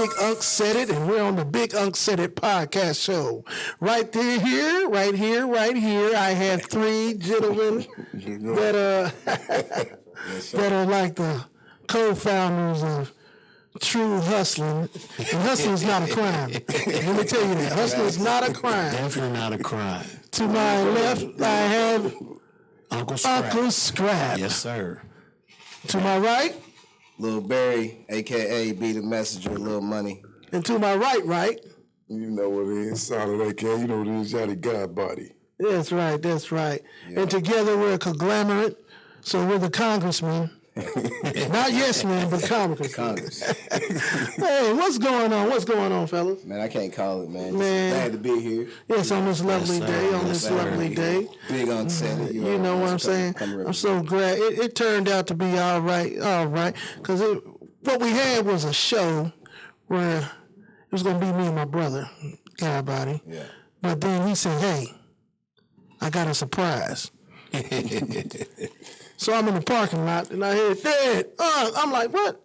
Bigunksaidit, and we're on the Bigunksaidit Podcast show. Right here. I have three gentlemen that are like the co-founders of True Hustling. And hustling is not a crime. Let me tell you that. Hustling is not a crime. Definitely not a crime. To my left, I have Uncle Scrapp. Yes, sir. To my right, Lil Bari, a.k.a. Be the Messenger, Lil Money. and to my right. You know what it is, solid AK. You know what it is, Yatti The Godbodi. That's right. Yeah. And together we're a conglomerate, so we're the congressmen. Not yes men, but congressmen. Hey, what's going on, fellas? Man, I can't call it, man. Glad to be here. Yes, on this lovely day. Bigunksaidit. You know what I'm saying? I'm so glad. It turned out to be all right. Because what we had was a show where it was going to be me and my brother, Godbodi. Yeah. But then he said, hey, I got a surprise. So I'm in the parking lot, and I hear, Dad, I'm like, what?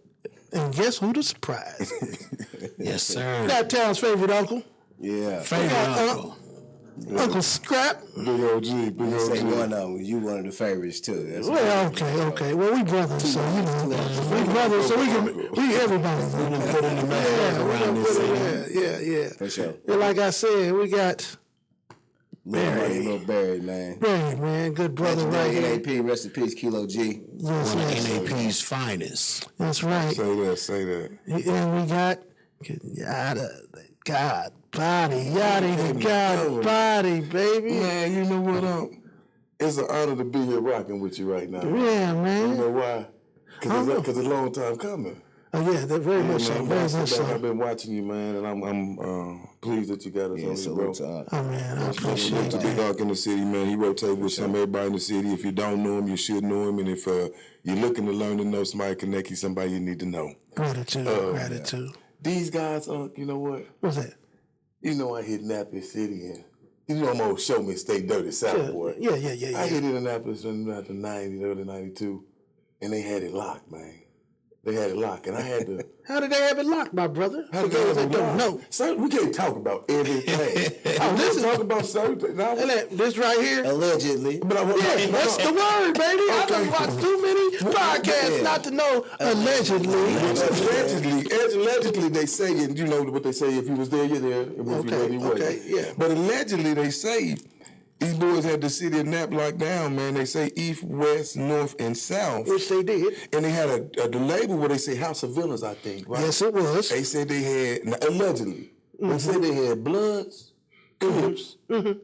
And guess who the surprise? Yes, sir. Naptown's favorite uncle. Yeah. Favorite uncle. Uncle Scrapp. Big OG. Say one of them. You one of the favorites, too. That's Okay. Well, we brothers, so, you know. We brothers, so we everybody. Put in the man around this city. Yeah. For sure. And like I said, we got Lil Bari, man. Bari, man. Good brother right here. N.A.P. Rest in peace, Keylo G. Yes, One of N.A.P's finest. That's right. Say that. And we got Yatti The Godbodi, baby. Man, you know what? It's an honor to be here rocking with you right now. Yeah, man. You know why? Because it's a long time coming. Oh, yeah, they're very much so. I've been watching you, man, and I'm pleased that you got us on here, bro. Oh, man, I appreciate that. Big Dog in the city, man. He rotates with everybody in the city. If you don't know him, you should know him. And if you're looking to learn to know somebody, connect you somebody you need to know. Gratitude. These guys, you know what? What's that? You know I hit N.A.P. City, and you know I'm gonna show me stay dirty South boy. Yeah. I hit Indianapolis in the 90s, early 92, and they had it locked, man. They had it locked, and I had to. How did they have it locked, my brother? How did they have it locked? No. So we can't talk about everything. Let's talk about certain. This right here. Allegedly. But that's the word, baby. I done watched too many podcasts not to know. Allegedly, they say, and you know what they say. If you was there, you're there. And if you wasn't, you wasn't. Okay, yeah. But allegedly, they say. These boys had the city of N.A.P. locked down, man. They say east, west, north, and south. Which they did. And they had the label where they say House of Villains, I think, right? Yes, it was. They said they had, allegedly, they said they had Bloods, Crips,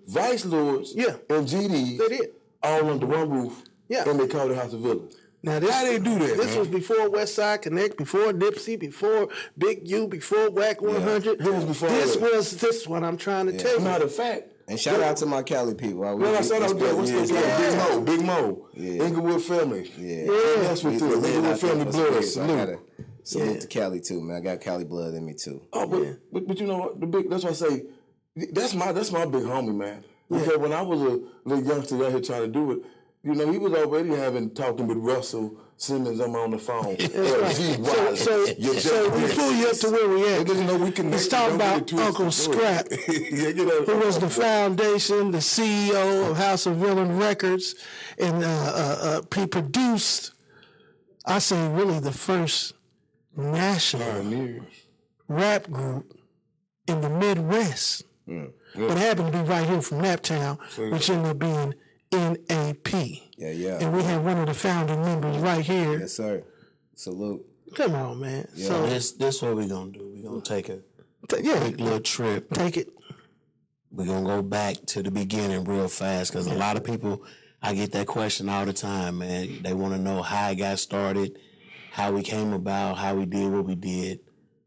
Vice Lords, and GDs. They did. All under one roof. Yeah. And they called it House of Villains. Now, how they do that, This was before West Side Connect, before Nipsey, before Big U, before WAC 100. This was before This is what I'm trying to tell you. Matter of fact. And shout out to my Cali people. Well, I said out there, what's this like? Big Mo. Inglewood family. Yeah. That's what too. Inglewood family blood. Salute to Cali too, man. I got Cali blood in me too. Oh, but you know what? That's why I say that's my big homie, man. Because when I was a little youngster out here trying to do it, you know, he was already talking with Russell Simmons. I'm on the phone. So we pull you up to where we at. Let's talk about Uncle Scrapp, who was the foundation, the CEO of House of Villain Records, and he produced, I say, really the first national rap group in the Midwest. But happened to be right here from Naptown, which ended up being N.A.P. Yeah. And we have one of the founding members right here. Yes, sir. Salute. Come on, man. Yeah. So this what we're gonna do. We're gonna take a quick little trip. Take it. We're gonna go back to the beginning real fast because a lot of people, I get that question all the time, man. They want to know how it got started, how we came about, how we did what we did.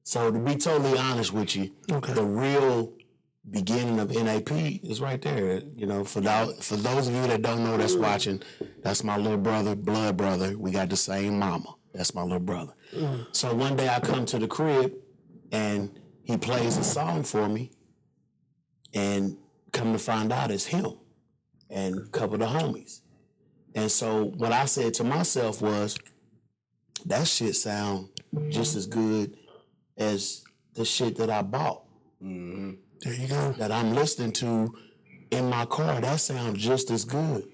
So to be totally honest with you, the real beginning of N.A.P. is right there. You know, for those of you that don't know that's watching, that's my little brother, blood brother. We got the same mama. That's my little brother. So one day I come to the crib and he plays a song for me, and come to find out it's him and a couple of the homies. And so what I said to myself was, that shit sound just as good as the shit that I bought. Mm-hmm. There you go. That I'm listening to in my car. That sounds just as good.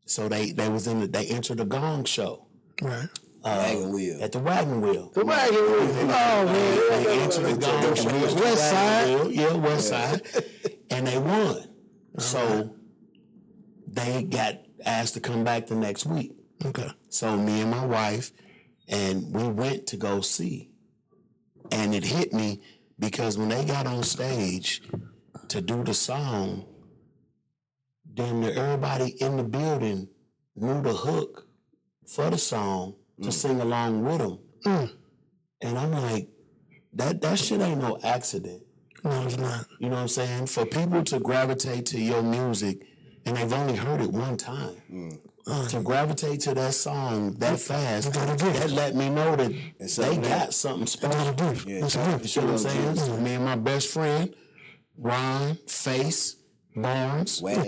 So they entered the Gong Show. Right. Wagon Wheel. At the Wagon Wheel. The Wagon Wheel. Oh, man. They entered the Gong Show. West Side. Yeah, West Side. And they won. So they got asked to come back the next week. Okay. So me and my wife, and we went to go see. And it hit me because when they got on stage to do the song, damn near everybody in the building knew the hook for the song to sing along with them. And I'm like, that shit ain't no accident. No, it's not. You know what I'm saying? For people to gravitate to your music, and they've only heard it one time, to gravitate to that song that fast, that let me know that they got something special. You see what I'm saying? Me and my best friend, Ron Face Barnes. Ron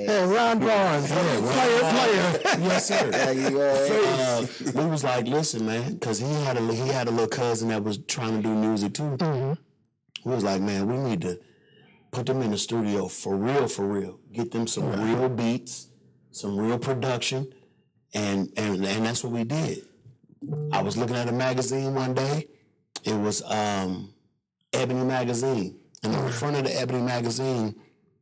Barnes, player. Yes, sir. We was like, listen, man, because he had a little cousin that was trying to do music too. We was like, man, we need to put them in the studio for real. Get them some real beats, some real production, and that's what we did. I was looking at a magazine one day. It was Ebony Magazine, and on the front of the Ebony Magazine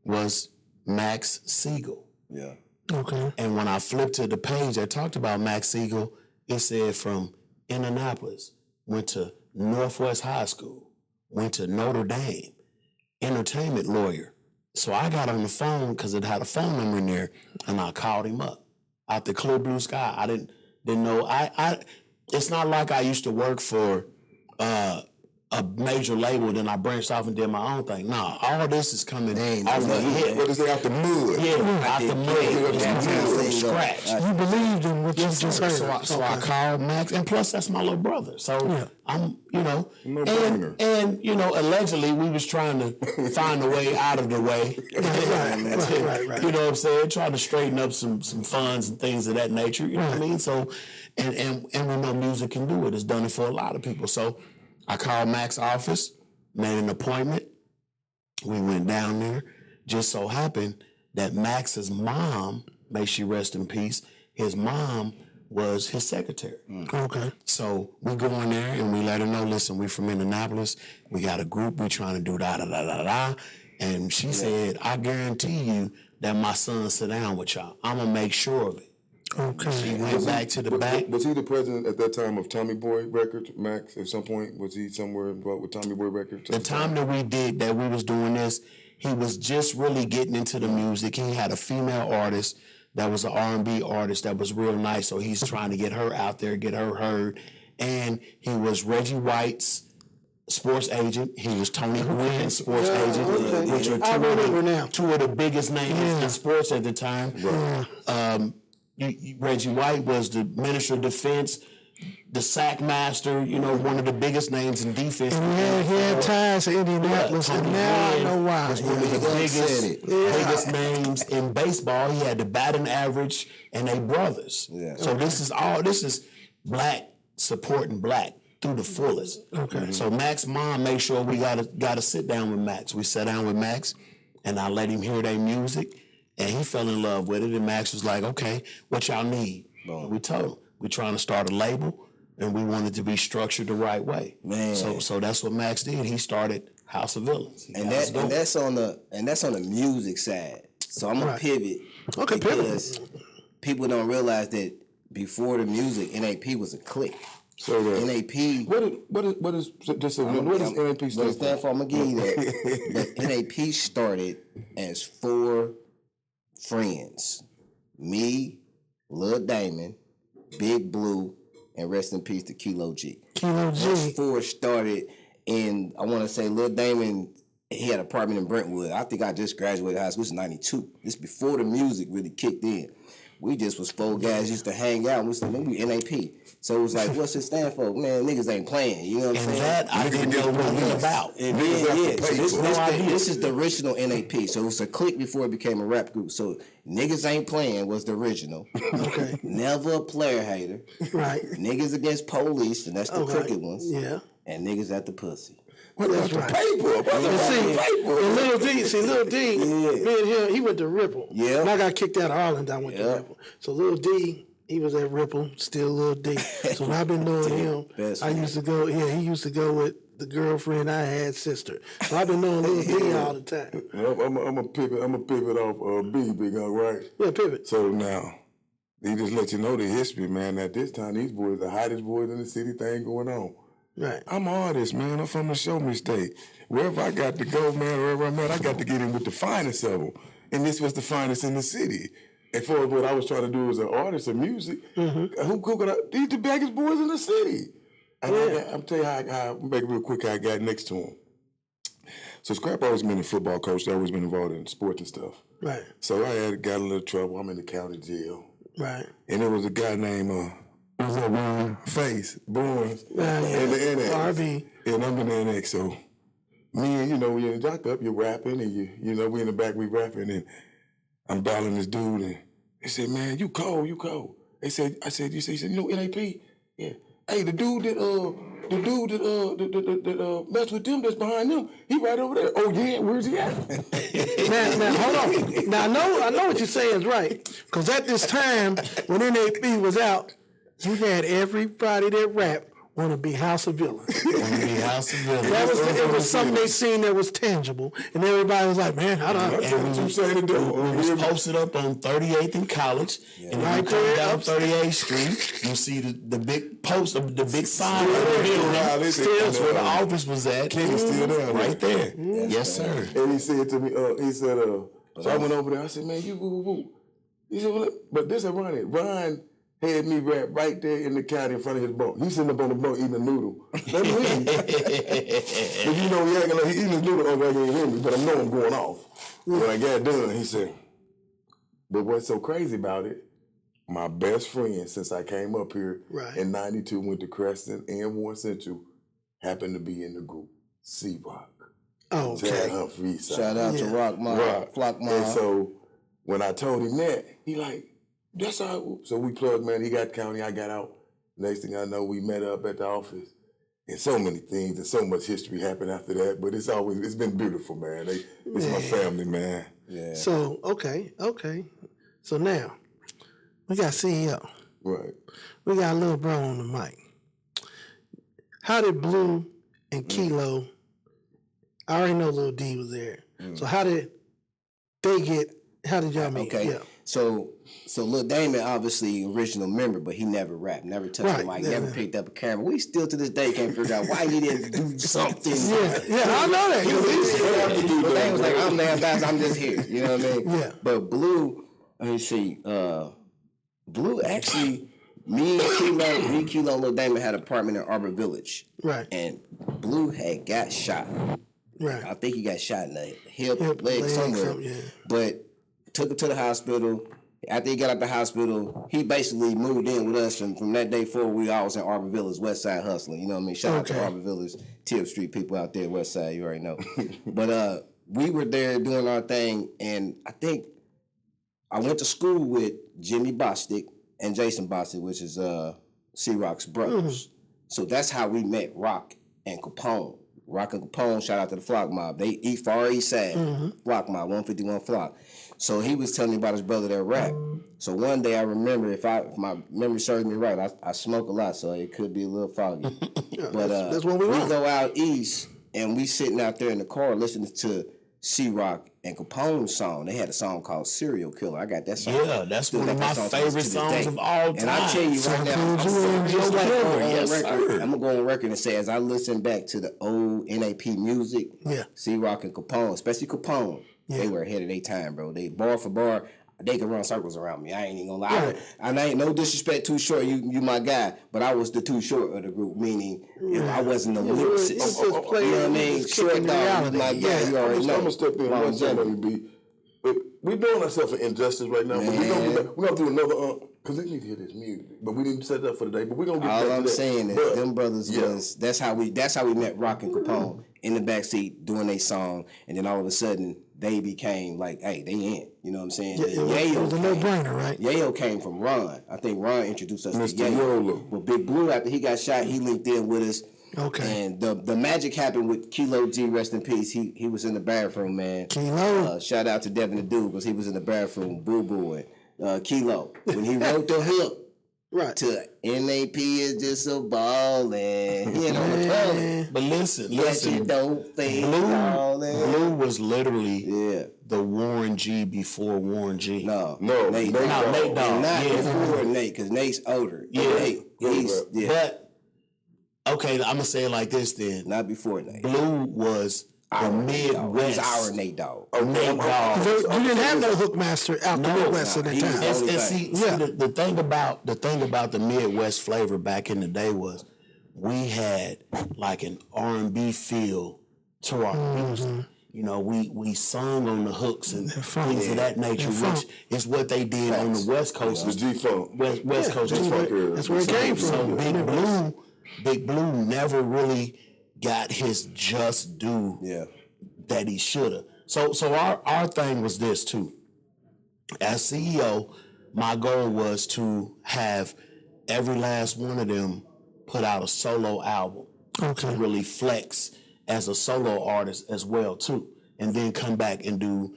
was Max Siegel. Yeah. Okay. And when I flipped to the page that talked about Max Siegel, it said from Indianapolis, went to Northwest High School, went to Notre Dame, entertainment lawyer. So I got on the phone because it had a phone number in there, and I called him up out the clear blue sky. I didn't know. It's not like I used to work for a major label, then I branched off and did my own thing. Nah, all this is coming off the hip. What is it, out the mud? Yeah, out the mud, from scratch. You believed in what you just heard. So I called Max, and plus that's my little brother. So I'm, and allegedly we was trying to find a way out of the way. Right. You know what I'm saying? Trying to straighten up some funds and things of that nature. You know what I mean? So, and we know music can do it. It's done it for a lot of people. So I called Max's office, made an appointment. We went down there. Just so happened that Max's mom, may she rest in peace, his mom was his secretary. Okay. So we go in there and we let her know, listen, we from Indianapolis. We got a group. We trying to do da-da-da-da-da. And she said, I guarantee you that my son sit down with y'all. I'm going to make sure of it. Okay. She went back to the back. Was he the president at that time of Tommy Boy Records, Max? At some point, was he somewhere involved with Tommy Boy Records? The time that we was doing this, he was just really getting into the music. He had a female artist that was an R&B artist that was real nice, so he's trying to get her out there, get her heard. And he was Reggie White's sports agent. He was Tony Gwynn's sports agent, which are two of the biggest names in sports at the time. Right. Reggie White was the Minister of Defense, the sack master, one of the biggest names in defense. And he had ties to Indianapolis, and now I know why. Was one of the biggest names in baseball. He had the batting average, and they brothers. Yeah. So this is black supporting black through the fullest. Okay. So Max's mom made sure we got to sit down with Max. We sat down with Max, and I let him hear their music. And he fell in love with it, and Max was like, okay, what y'all need? And we told him, we're trying to start a label, and we wanted to be structured the right way. Man. So that's what Max did. He started House of Villains. And that's on the music side. So I'm gonna pivot. Okay, because people don't realize that before the music, N.A.P. was a clique. So N.A.P. What is N.A.P. stand for? I'm gonna give you that. But N.A.P. started as 4 friends: me, Lil Damon, Big Blue, and rest in peace to Keylo G. Keylo G. Those 4 started in, I want to say, Lil Damon, he had an apartment in Brentwood. I think I just graduated high school. This was 92. This before the music really kicked in. We just was 4 guys used to hang out. We said, maybe N.A.P. So it was like, what's it stand for? Man, niggas ain't playing. You know what I'm saying? And that I didn't know what it was about. So this is the original N.A.P. So it was a clique before it became a rap group. So niggas ain't playing was the original. Okay. Never a player hater. Right. Niggas against police, and that's the crooked ones. Yeah. And niggas at the pussy. What about the paper? And Lil D, me and him, he went to Ripple. Yeah. And I got kicked out of Arlington, I went to Ripple. So Lil D, he was at Ripple, still Lil D. So when I've been knowing him, he used to go with the girlfriend I had sister. So I've been knowing Lil D all the time. I'm a pivot off Big right? Yeah, pivot. So now, they just let you know the history, man. At this time, these boys, the hottest boys in the city, thing going on. Right. I'm an artist, man. I'm from the Show Me State. Wherever I got to go, man, wherever I'm at, I got to get in with the finest of them. And this was the finest in the city. And for what I was trying to do as an artist of music, who could I? These the biggest boys in the city. And I'm telling you how make it real quick how I got next to him. So Scrapp always been a football coach. I always been involved in sports and stuff. Right. So I got a little trouble. I'm in the county jail. Right. And there was a guy named Face Bournes in the NX. RB. And I'm in the NX. So me and we in the jock up, you're rapping, and we in the back, we rapping, and I'm dialing this dude, and they said, "Man, you cold. I said, you know N.A.P? Yeah. Hey, the dude that mess with them that's behind them, he right over there. Oh yeah, where's he at? Now hold on. Now I know what you're saying is right. Because at this time when N.A.P was out, you had everybody that rapped want to be House of Villains. It was something they seen that was tangible, and everybody was like, "Man, I don't." And we was posted up on 38th and College, and right there down 38th Street, you see the big post of the big sign of the building. That's where the office was at. King is still there, right there. Yes, sir. And he said to me, so I went over there. I said, "Man, you woo." He said, "Well, but this is Ron. Ron had me rap right there in the county in front of his bunk. He's sitting up on the bunk eating a noodle. Let me eat. And he acting like he eating his noodle over there, he hear me, but I know I'm going off. When I got done, he said, but what's so crazy about it, my best friend since I came up here in 92, went to Creston and Warren Central, happened to be in the group, C-Rock. Oh, okay. Shout out to Rock Mob, Flock Mob. And so when I told him that, he like, that's how. So we plugged, man. He got county, I got out. Next thing I know, we met up at the office. And so many things and so much history happened after that. But it's been beautiful, man. It's my family, man. Yeah. So, okay. So now, we got CEO. Right. We got Lil Bro on the mic. How did Blue and Keylo, I already know Lil D was there. So how did y'all meet? Okay. Yeah. So Lil Damon, obviously original member, but he never rapped, never touched a mic, never picked up a camera. We still to this day can't figure out why he didn't do something. Yeah, I know that. Lil Damon was like, I'm the ambassador, I'm just here. You know what I mean? Yeah. But Blue, let me see. Blue actually, me, Keylo, and Lil Damon had an apartment in Arbor Village. Right. And Blue had got shot. Right. I think he got shot in the hip leg somewhere. But took him to the hospital. After he got out the hospital, he basically moved in with us. From that day forward, we all was in Arbor Village, West Side hustling. You know what I mean? Shout out to Arbor Village, Tip Street people out there, West Side. You already know. But we were there doing our thing, and I think I went to school with Jimmy Bostic and Jason Bostic, which is C-Rock's brothers. So that's how we met Rock and Capone. Rock and Capone, shout out to the Flock Mob. They eat Far East Side, Flock Mob, 151 Flock. So he was telling me about his brother that rap. So one day I remember, if my memory serves me right, I smoke a lot, so it could be a little foggy. But that's what we go out east, and we sitting out there in the car listening to C-Rock and Capone's song. They had a song called Serial Killer. I got that song. Yeah, that's one of my favorite songs of all time. And I tell you right now, I'm going to go on record and say, as I listen back to the old N.A.P. music, C-Rock and Capone, especially Capone, they were ahead of their time, bro. They bar for bar, they could run circles around me. I ain't even gonna lie. And I ain't no disrespect, Too Short, you my guy, but I was the Too Short of the group, meaning I wasn't the lyricist. You know what I mean? Short dog, my guy. You already know. I'm gonna step in one second, but we're doing ourselves an injustice right now. But we're gonna do another because they need to hear this music. But we didn't set it up for today. But we're gonna get back to that. All I'm saying is them brothers was that's how we met Rock and Capone in the backseat doing their song, and then all of a sudden they became like, hey, they in. You know what I'm saying? It was a no-brainer, right? Yayo came from Ron. I think Ron introduced us to Yayo. But Big Blue, after he got shot, he linked in with us. Okay. And the magic happened with Keylo G, rest in peace. He was in the bathroom, man. Keylo. Shout out to Devin the Dude, because he was in the bathroom, boo-booing. Keylo. When he wrote the hook, right. To N.A.P. is just a ballin'. He ain't on the toilet. But listen. You don't think Blue was literally the Warren G before Warren G. No, Nate Dogg. Not before Nate, because Nate's older. Nate, But, okay, I'm going to say it like this then. Not before Nate. Blue was the Midwest. He's our Nate Dogg. Nate Dogg. You didn't have no hookmaster out the Midwest at that time. The thing about the Midwest flavor back in the day was we had like an R&B feel to our music. You know, we sung on the hooks and things of that nature, which is what they did on the West Coast. The G-Funk. West Coast. That's where it came from. So Big Blue never really got his just due that he should have. So our thing was this too. As CEO, my goal was to have every last one of them put out a solo album to really flex as a solo artist as well too, and then come back and do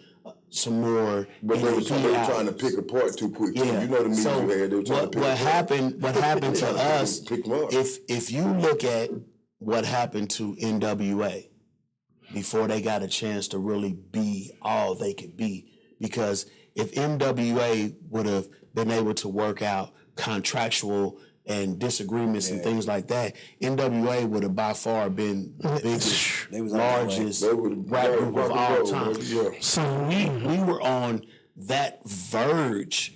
some more. But they were trying to pick apart too quick. Yeah. You know the music you had. They were trying to pick what happened to us? If you look at what happened to NWA before they got a chance to really be all they could be, because if NWA would have been able to work out contractual and disagreements and things like that, NWA would have by far been the biggest, largest rap group of all time. So we were on that verge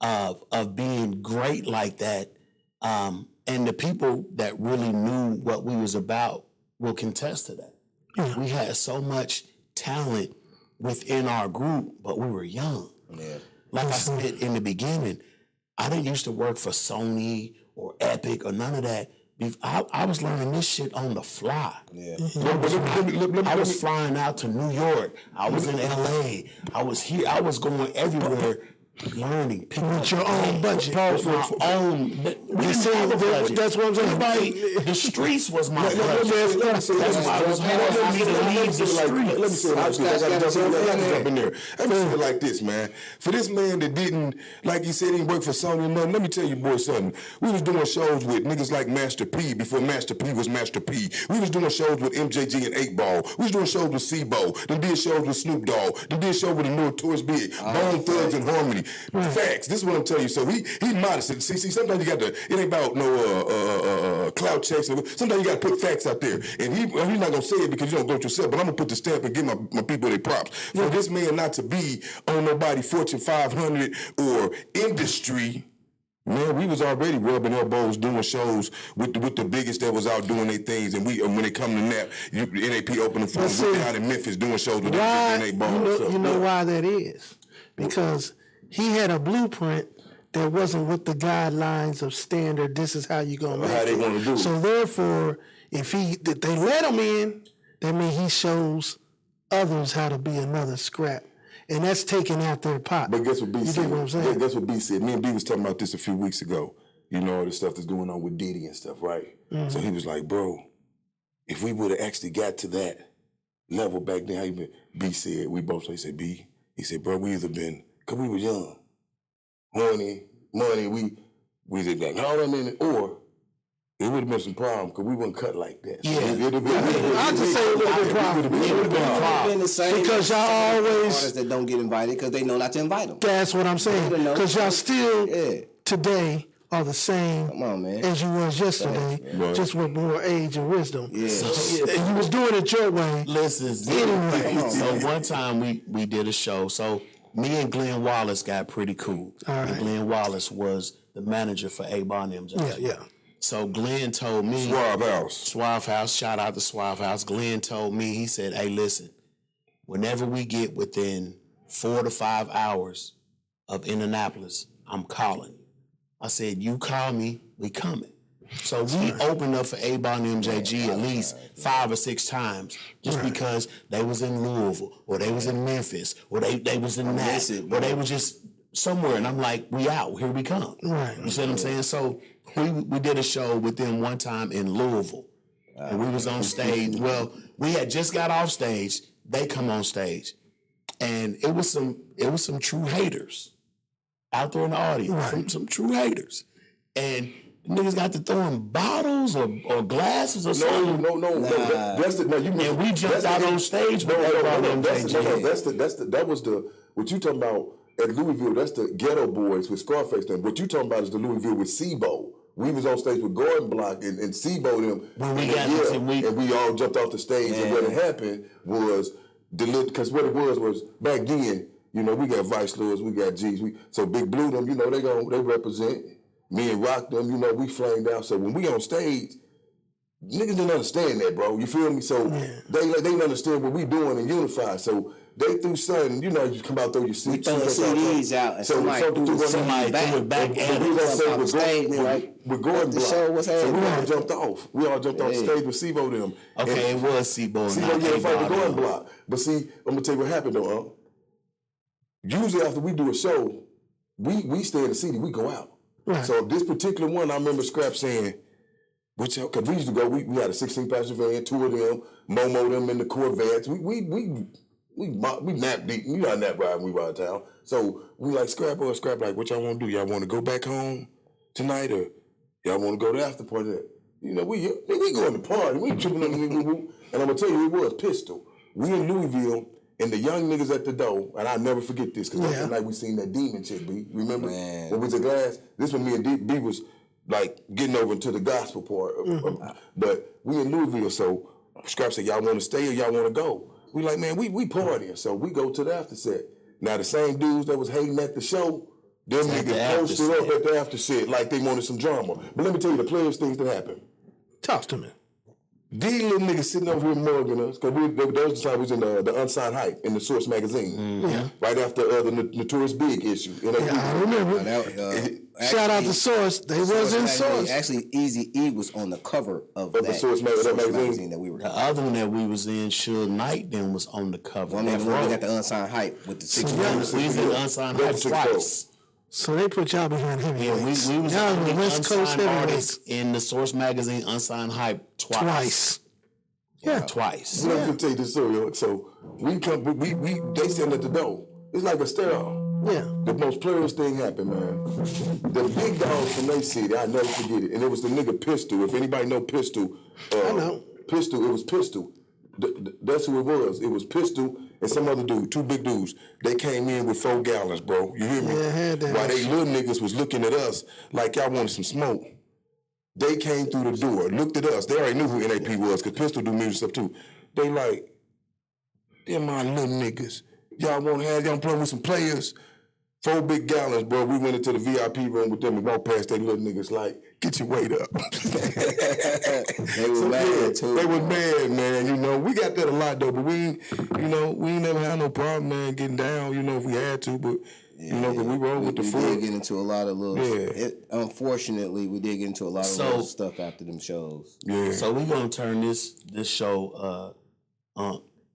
of being great like that, and the people that really knew what we was about will contest to that. Yeah. We had so much talent within our group, but we were young. Yeah. Like I said in the beginning, I didn't used to work for Sony or Epic or none of that. I was learning this shit on the fly. Yeah. I was flying out to New York. I was in LA. I was here. I was going everywhere learning. With your own budget. With my own. That's what I'm saying. The streets was my budget. That's why it was hard for me to leave the streets. Let me say it like this, man. For this man that didn't, like he said, he worked for Sony and nothing, let me tell you boys something. We was doing shows with niggas like Master P before Master P was Master P. We was doing shows with MJG and 8 Ball. We was doing shows with C-Bo. Then did shows with Snoop Dogg. Then did shows with the Notorious Big. Bone Thugs and Harmony. Facts. This is what I'm telling you. So he modest. See, sometimes you got to, it ain't about no clout checks. Sometimes you got to put facts out there. And he's not going to say it because you don't go it yourself, but I'm going to put the stamp and give my people their props. For this man not to be on nobody Fortune 500 or industry, man, we was already rubbing elbows doing shows with the biggest that was out doing their things. And when they come to N.A.P, N.A.P. opening for them, we're down in Memphis doing shows with N.A.P. You know why that is? Because he had a blueprint that wasn't with the guidelines of standard. This is how you're gonna make how they want to do it. So therefore, if they let him in, that means he shows others how to be another Scrap, and that's taking out their pot. But guess what B said? You get what I'm saying? Guess what B said? Me and B was talking about this a few weeks ago. You know all the stuff that's going on with Diddy and stuff, right? Mm-hmm. So he was like, bro, if we would have actually got to that level back then, how you been? B said, we both. So he said, B. He said, bro, we either been. Because we was young. Money, we did that. All that mean, or it would have been some problem because we wouldn't cut like that. Yeah. I'll just say it would have been problem. It would have been problem. Because y'all always... artists that don't get invited because they know not to invite them. That's what I'm saying. Because y'all still, today, are the same as you was yesterday, just with more age and wisdom. Yeah. And you was doing it your way. Listen, anyway. So one time we did a show, so... me and Glenn Wallace got pretty cool. Right. And Glenn Wallace was the manager for A-Bon MJ. Yeah. So Glenn told me... Suave House. Shout out to Suave House. Glenn told me, he said, hey, listen, whenever we get within 4 to 5 hours of Indianapolis, I'm calling you. I said, you call me, we coming. So we opened up for A-Bon MJG at least 5 or 6 times just because they was in Louisville or they was in Memphis or they was in N.A.P or they was just somewhere. And I'm like, we out. Here we come. Right. You see what I'm saying? So we did a show with them one time in Louisville. And we was on stage. Well, we had just got off stage. They come on stage. And it was some true haters out there in the audience. Some true haters. And niggas got to throwing bottles or glasses or something. No. That's the, no, you and we jumped out on stage. That was the, what you talking about at Louisville, that's the Ghetto Boys with Scarface them. What you talking about is the Louisville with Sebo. We was on stage with Gordon Block and Sebo them. When we got and we all jumped off the stage. And what had happened was, because what it was back then, you know, we got Vice Lords, we got G's. So Big Blue them, you know, they represent. Me and Rock them, you know, we flamed out. So when we on stage, niggas didn't understand that, bro. You feel me? So they didn't understand what we doing and unify. So they threw something, you know, you come out through your seat. We throwing CDs out. And somebody threw it back at us. With Gordon Block. So we all jumped off. We all jumped off stage with Sebo them. Okay, it was Sebo. Sebo had a fight with Gordon Block. But see, I'm gonna tell you what happened though, usually after we do a show, we stay in the city, we go out. Right. So this particular one, I remember Scrapp saying, because we used to go, we had a 16-passenger van, 2 of them, Momo them in the Corvettes. We nap deep. You know nap ride when we ride town. So we like Scrapp, like, what y'all want to do? Y'all want to go back home tonight, or y'all want to go to the after party? You know, we going to party. We tripping on the and I'm gonna tell you, it was pistol. We in Louisville. And the young niggas at the door, and I'll never forget this, because that's the night we seen that demon chick, B. Remember? Man. When we was at Glass? This when me and B was, like, getting over into the gospel part. But we in Louisville, so Scrapp said, y'all want to stay or y'all want to go? We like, man, we partying. So we go to the after set. Now, the same dudes that was hating at the show, them niggas posted up at the after set like they wanted some drama. But let me tell you the players' things that happened. Talk to me. These little niggas sitting over here mugging us, because that was the time we was in the Unsigned Hype in the Source magazine, right after the Notorious Big issue. I remember. Shout out to Source. They was in Source. Actually, Easy-E was on the cover of the Source magazine that we were in. The other one that we was in, Suge Knight, then was on the cover. One that we got the Unsigned Hype with the 6 We was in the Unsigned Hype twice. So they put y'all behind heavyweights. We was y'all the West Coast heavyweights in the Source magazine Unsigned Hype twice. Yeah, twice. Let me tell you this story. So we they stand at the door. It's like a sterile. Yeah. The most players thing happened, man. The big dogs from their city, I never forget it. And it was the nigga Pistol. If anybody know Pistol, I know. Pistol, it was Pistol. That's who it was. It was Pistol and some other dude, 2 big dudes. They came in with 4 gallons, bro. You hear me? Yeah, I had that. While they little niggas was looking at us like y'all wanted some smoke. They came through the door, looked at us. They already knew who N.A.P. was, because Pistol do music stuff too. They like, they're my little niggas. Y'all want to have y'all play with some players? 4 big gallons, bro. We went into the VIP room with them and walked past they little niggas like, get your weight up. They were mad too. They was mad, man. You know, we got that a lot though, but we ain't never had no problem, man, getting down, you know, if we had to, but you know, but we roll with the food. We did get into a lot of little. Unfortunately, we did get into a lot of little stuff after them shows. Yeah. So we're gonna turn this show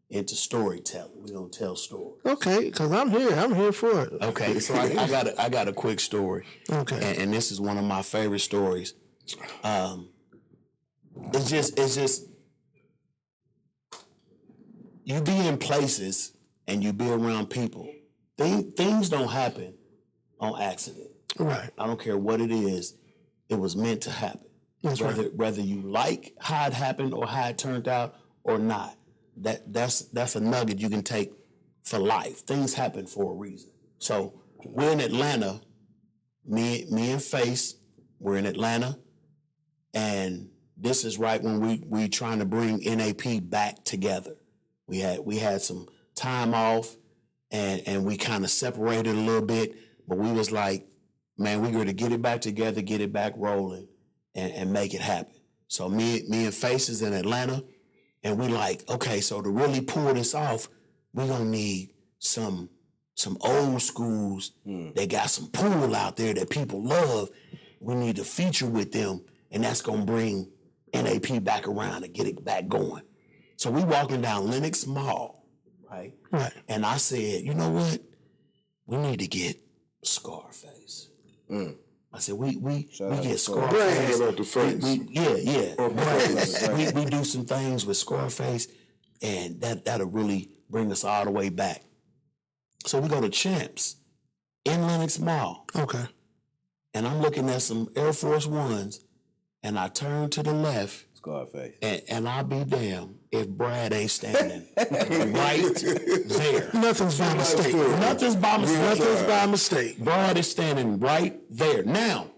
into storytelling. We're gonna tell stories. Okay, because I'm here for it. Okay, so I got a quick story. Okay, and this is one of my favorite stories. It's just you be in places and you be around people. Things don't happen on accident. Right. I don't care what it is. It was meant to happen. That's right. Whether you like how it happened or how it turned out or not. That's a nugget you can take for life. Things happen for a reason. So we're in Atlanta. Me and Face, we're in Atlanta, and this is right when we trying to bring N.A.P. back together. We had some time off. And we kind of separated a little bit, but we was like, man, we got to get it back together, get it back rolling, and make it happen. So me and Face is in Atlanta, and we like, okay, so to really pull this off, we're gonna need some old schools. They got some pool out there that people love. We need to feature with them, and that's gonna bring N.A.P. back around and get it back going. So we walking down Lenox Mall. Right. And I said, you know what? We need to get Scarface. I said, we get Scarface. We do some things with Scarface, and that'll really bring us all the way back. So we go to Champs in Lenox Mall. Okay. And I'm looking at some Air Force Ones, and I turn to the left. Scarface. And I'll be damned if Brad ain't standing right there. Nothing's by mistake. Nothing's by mistake. Nothing's by mistake. Brad is standing right there. Now,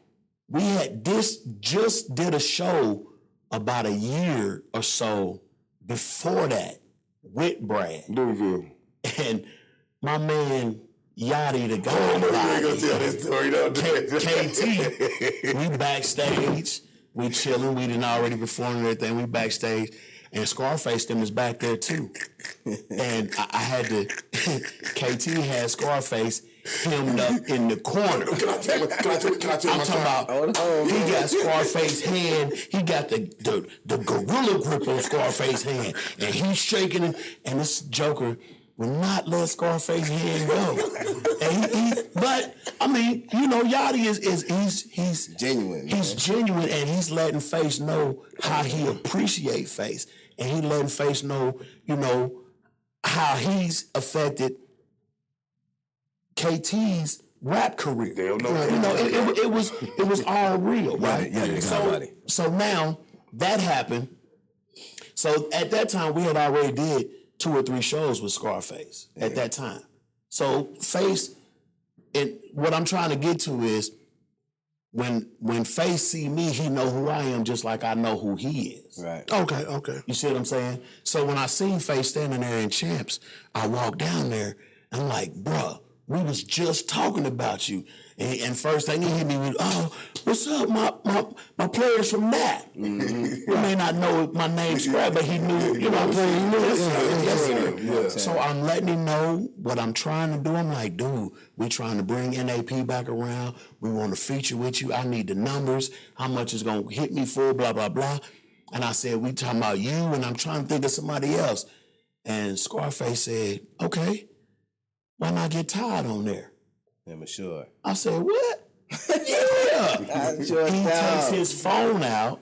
we had just did a show about a year or so before that with Brad. Louisville. And my man Yatti The Godbodi, KT, we backstage, we chilling, we didn't already perform and everything, we backstage, and Scarface them is back there too. And I had to, KT had Scarface hemmed up in the corner. Can I tell I'm talking about, he got Scarface hand, he got the gorilla grip on Scarface hand, and he's shaking it, and this Joker will not let Scarface hand go. And but I mean, you know, Yachty he's genuine. He's genuine, and he's letting Face know how he appreciate Face, and he letting Face know, you know, how he's affected KT's rap career. They don't know. You know, it was all real, right? Yeah, so now that happened. So at that time, we had already did 2 or 3 shows with Scarface at that time. So Face, and what I'm trying to get to is when Face see me, he know who I am just like I know who he is. Right. Okay. You see what I'm saying? So when I seen Face standing there in Champs, I walked down there, I'm like, bruh, we was just talking about you. And first thing he hit me with, oh, what's up, my players from N.A.P. Mm-hmm. He may not know my name Scrapp, but he knew, you know what I'm saying? He knew it. So I'm letting him know what I'm trying to do. I'm like, dude, we trying to bring N.A.P. back around. We want to feature with you. I need the numbers, how much is going to hit me for, blah, blah, blah. And I said, we talking about you, and I'm trying to think of somebody else. And Scarface said, okay, why not get Todd on there? I'm sure. I said, what? Yeah. He takes his phone out,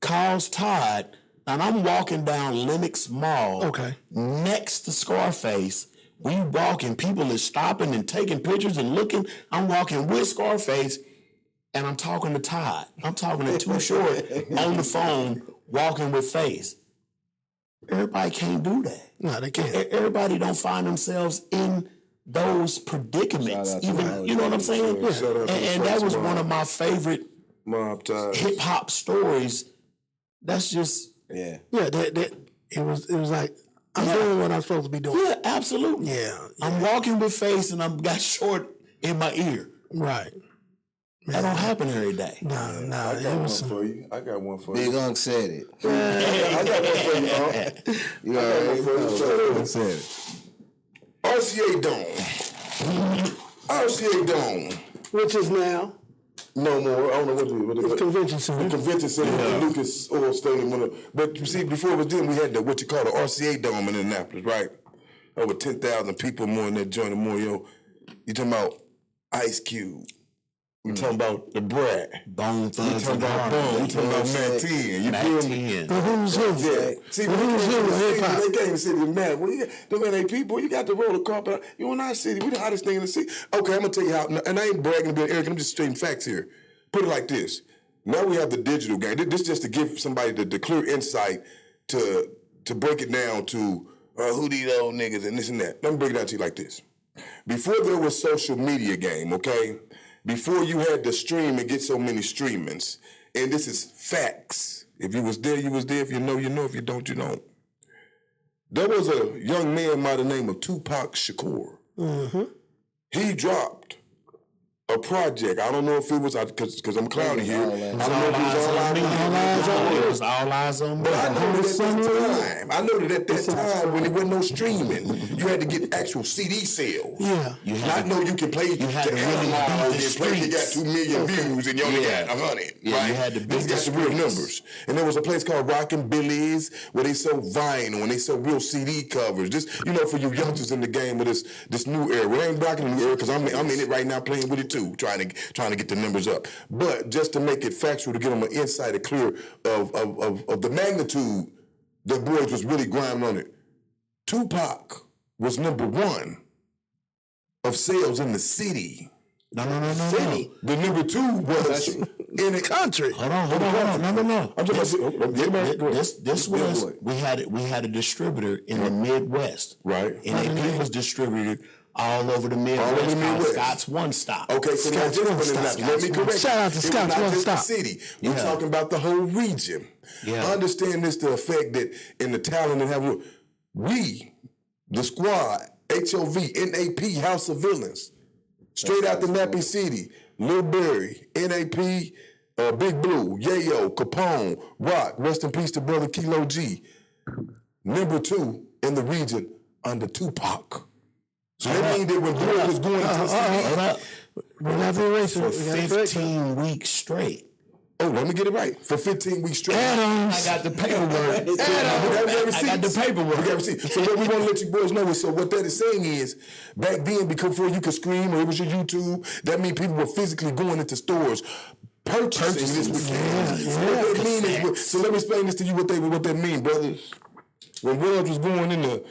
calls Todd, and I'm walking down Lenox Mall next to Scarface. We walking, people is stopping and taking pictures and looking. I'm walking with Scarface, and I'm talking to Todd. I'm talking to Too Short on the phone, walking with Face. Everybody can't do that. No, they can't. Everybody don't find themselves in those predicaments. Even, you know what I'm saying? And that was one of my favorite hip hop stories. That's just it was like I'm doing what I'm supposed to be doing. Yeah, absolutely. Yeah. I'm walking with Face and I've got Short in my ear. Right. That don't happen every day. No. I got one for you. Bigunksaidit. I got one for you, huh? You know what I mean? RCA Dome. Which is now? No more. I don't know what it is. Convention Center. The Convention Center, the Lucas Oil Stadium. But you see, before it was then, we had what you call the RCA Dome in Annapolis, right? Over 10,000 people more in that joint and more, yo. You talking about Ice Cube. We talking about the Brat. Bone Thugs. We talking about Bone. We talking about Matt 10. You feel me? But who's who? Yeah. See, who's who? They came to the city of Matt. Well, them N.A.P. boy, you got to roll the carpet. You in our city. We the hottest thing in the city. Okay, I'm going to tell you how. And I ain't bragging about Eric. I'm just stating facts here. Put it like this. Now we have the digital game. This is just to give somebody the clear insight to break it down to who these old niggas and this and that. Let me break it down to you like this. Before there was social media game, okay? Before you had to stream and get so many streamings, and this is facts. If you was there, you was there. If you know, you know. If you don't, you don't. There was a young man by the name of Tupac Shakur. Mm-hmm. He dropped a project. I don't know if it was, because I'm cloudy here. I don't know if it was all eyes on me. But I know that at that time, when there wasn't no streaming, you had to get actual CD sales. Yeah. I know you can play the analog and play, you got 2 million views and you only got 100. Yeah, right? you had to beat got the real numbers. And there was a place called Rockin' Billy's where they sell vinyl and they sell real CD covers. Just, for you youngsters in the game of this new era. It ain't rocking the new era because I'm in it right now playing with it too. too, trying to get the numbers up. But just to make it factual, to get them an insight and clear of the magnitude that boys was really grinding on it. Tupac was number 1 of sales in the city. No. The number 2 was in the country. Hold on. No. I'm just This was we had a distributor in the Midwest. Right. N.A.P. was distributed all over the Midwest. Called Scott's One Stop. Okay, so now let me correct. Shout out to Scott's One Stop. City. We're talking about the whole region. Yeah. I understand this, the effect that in the talent and have we, the squad, HOV, N.A.P, House of Villains, straight out the N.A.P City, Lil Bari, N.A.P, Big Blue, Yayo, Capone, Rock, rest in peace to brother Keylo G. Number 2 in the region under Tupac. So that means that when boys was going to for 15 weeks straight. Oh, let me get it right. For 15 weeks straight. I got the paperwork. I got the paperwork. So what we want to let you boys know is, so what that is saying is, back then, before you could scream or it was your YouTube, that means people were physically going into stores, purchasing this weekend. So let me explain this to you, what that mean, brothers. When Worlds was going into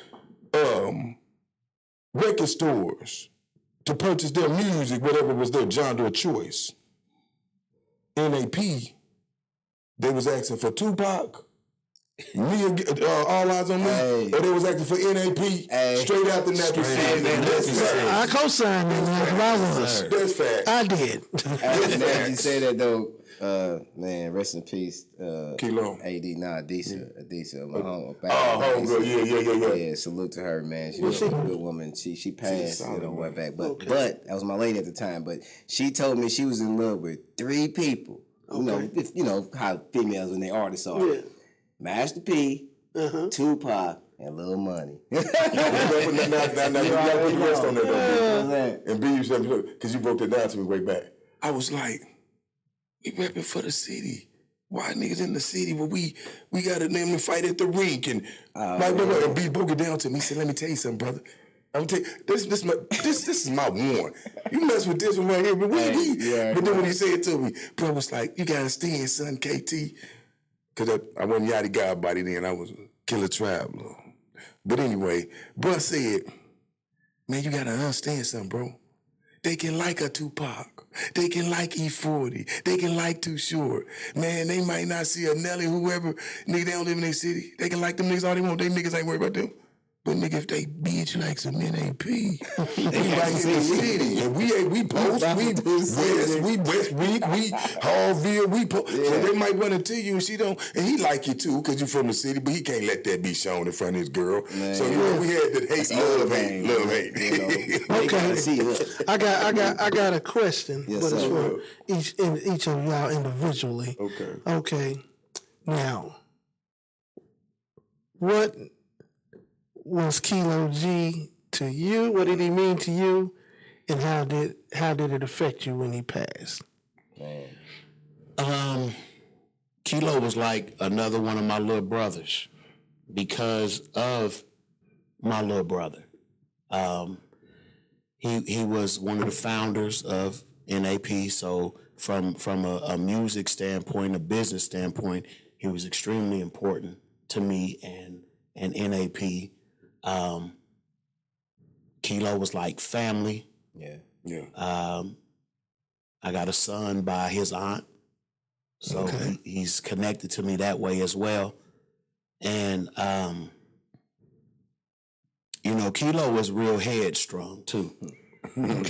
record stores to purchase their music, whatever was their genre of choice, N.A.P, they was asking for Tupac, All Eyes on Me, or they was asking for N.A.P straight out the Naptown. I co-signed that. That's fact. I did. As you say that though, man, rest in peace, Keylo. Adisa, my home. Homegirl, yeah. Yeah, salute to her, man. She was a good woman. She passed, way back. But that was my lady at the time. But she told me she was in love with 3 people. You know how females when they artists are. Yeah. Master P, Tupac, and Lil Money. Now, you gotta put the rest on that, though. And B, you said, because you broke that down to me way back. I was like, we repping for the city. Why niggas in the city? Well, we got to name and fight at the rink. And and B broke it down to me. He said, let me tell you something, brother. I'm gonna tell you, this is my warn. You mess with this one right here, but but then when he said it to me, bro was like, you gotta stand, son, KT. Because I wasn't Yatti The Godbodi then, I was a killer traveler. But anyway, bro said, man, you gotta understand something, bro. They can like a Tupac. They can like E40. They can like Too Short. Man, they might not see a Nelly, whoever, nigga, they don't live in their city. They can like them niggas all they want. They niggas ain't worried about them. But nigga, if they bitch like some N.A.P, we right in the city. And we post, we Hallville, we post. So they might run into you and she don't, and he like you too, because you from the city, but he can't let that be shown in front of his girl. Man, so we had that love hate. Okay. I got a question, but it's for each of y'all individually. Okay. Now, what was Keylo G to you? What did he mean to you? And how did it affect you when he passed? Keylo was like another one of my little brothers because of my little brother. He was one of the founders of N.A.P. So from a music standpoint, a business standpoint, he was extremely important to me and N.A.P. Keylo was like family. Yeah. I got a son by his aunt, so he's connected to me that way as well. And Keylo was real headstrong too. And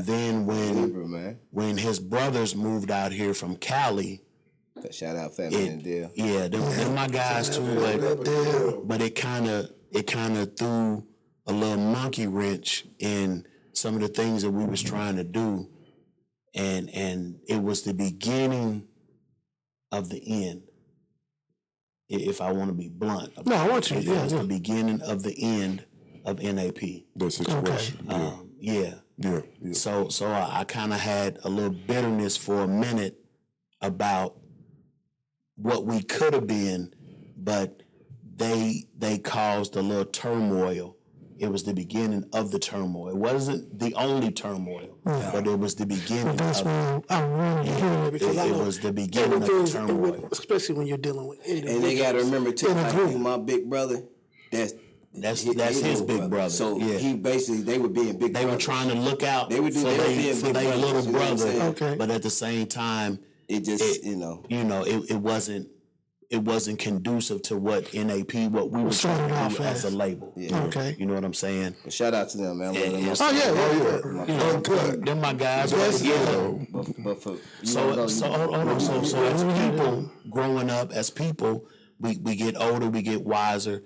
then when his brothers moved out here from Cali. Shout out family and deal. Yeah, they're my guys too. But it kind of threw a little monkey wrench in some of the things that we was trying to do, and it was the beginning of the end. If I want to be blunt, I want you. It was the beginning of the end of N.A.P. The situation. Yeah. So I kind of had a little bitterness for a minute about what we could have been, but they caused a little turmoil it was the beginning of the turmoil. It wasn't the only turmoil, but it was the beginning. But that's why I wanted to hear it, because it was the beginning of the turmoil. Especially when you're dealing with individuals. And they got to remember too, like my big brother, that's his big brother. So he basically, they were being big. They were trying to look out for their little brother, but at the same time, it just it wasn't conducive to what N.A.P. what we were trying to do as a label. Yeah. Okay, you know what I'm saying? But shout out to them, man. They're my guys. So as people growing up, as people, we get older, we get wiser.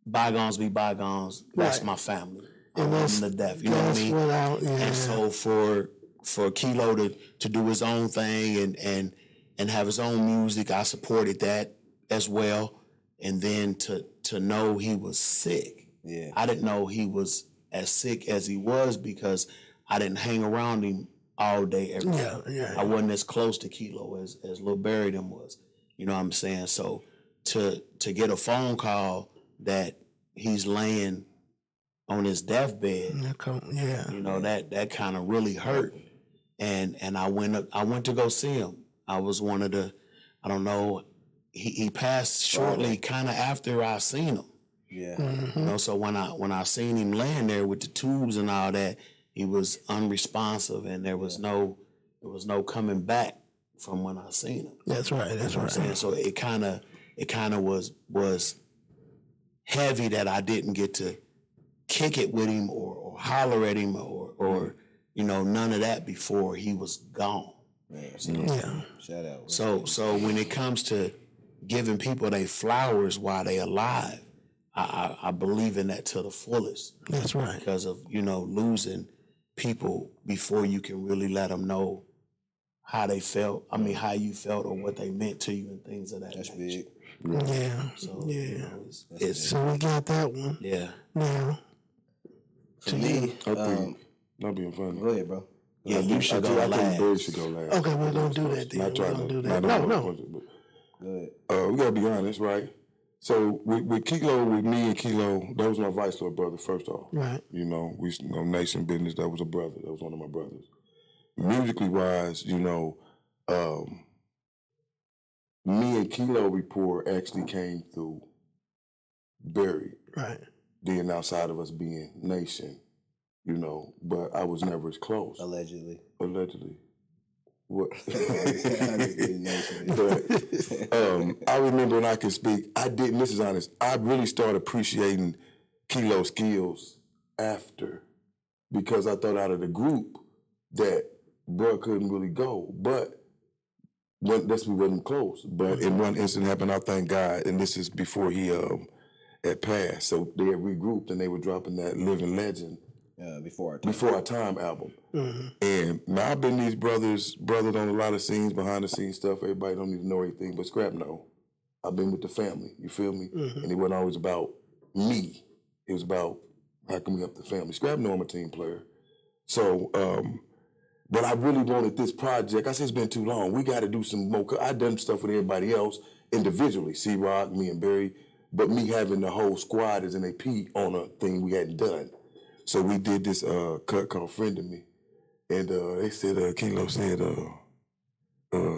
Bygones be bygones. That's my family. And that's the death. You know what I mean? And so for Keylo to do his own thing and have his own music, I supported that as well. And then to know he was sick. Yeah. I didn't know he was as sick as he was because I didn't hang around him all day, every day. Yeah. I wasn't as close to Keylo as Lil Bari them was. You know what I'm saying? So to get a phone call that he's laying on his deathbed, you know, that kind of really hurt. And I went to go see him. I was one of the, I don't know, he passed shortly kind of after I seen him. Yeah. Mm-hmm. You know, so when I seen him laying there with the tubes and all that, he was unresponsive and there was no coming back from when I seen him. That's right. That's right. Saying? So it kind of was heavy that I didn't get to kick it with him or holler at him or you know, none of that before he was gone. Shout out. So when it comes to giving people their flowers while they alive, I believe in that to the fullest. That's right. Because of, you know, losing people before you can really let them know how they felt. I mean, how you felt or what they meant to you and things of that nature. Big. Yeah. So, yeah. You know, so we got that one. Yeah. Now, to me, not being funny. Go ahead, bro. Yeah, you should go last. I think Bird should go last. Okay, well, don't do that then. Not trying to do that. No. Go ahead. We got to be honest, right? So with Keylo, with me and Keylo, that was my Vice Lord brother, first off. Right. You know, we Nation Business, that was a brother. That was one of my brothers. Musically wise, you know, me and Keylo rapport actually came through Barry. Right. Then outside of us being Nation, you know, but I was never as close. Allegedly. What? But I remember when I could speak, this is honest, I really started appreciating Keylo's skills after, because I thought out of the group that bro couldn't really go. But we wasn't close. But in one incident happened, I thank God, and this is before he had passed. So they had regrouped and they were dropping that Living Legend. Before Our Time album. Mm-hmm. And now I've been these brothers on a lot of scenes, behind the scenes stuff. Everybody don't even know anything, but Scrapp know. I've been with the family, you feel me? Mm-hmm. And it wasn't always about me. It was about how can we help the family. Scrapp know I'm a team player. So, but I really wanted this project. I said it's been too long. We got to do some more. I done stuff with everybody else individually, C-Rock, me and Barry, but me having the whole squad as N.A.P. on a thing we hadn't done. So we did this cut called Friend of Me. And they said, Keylo said, I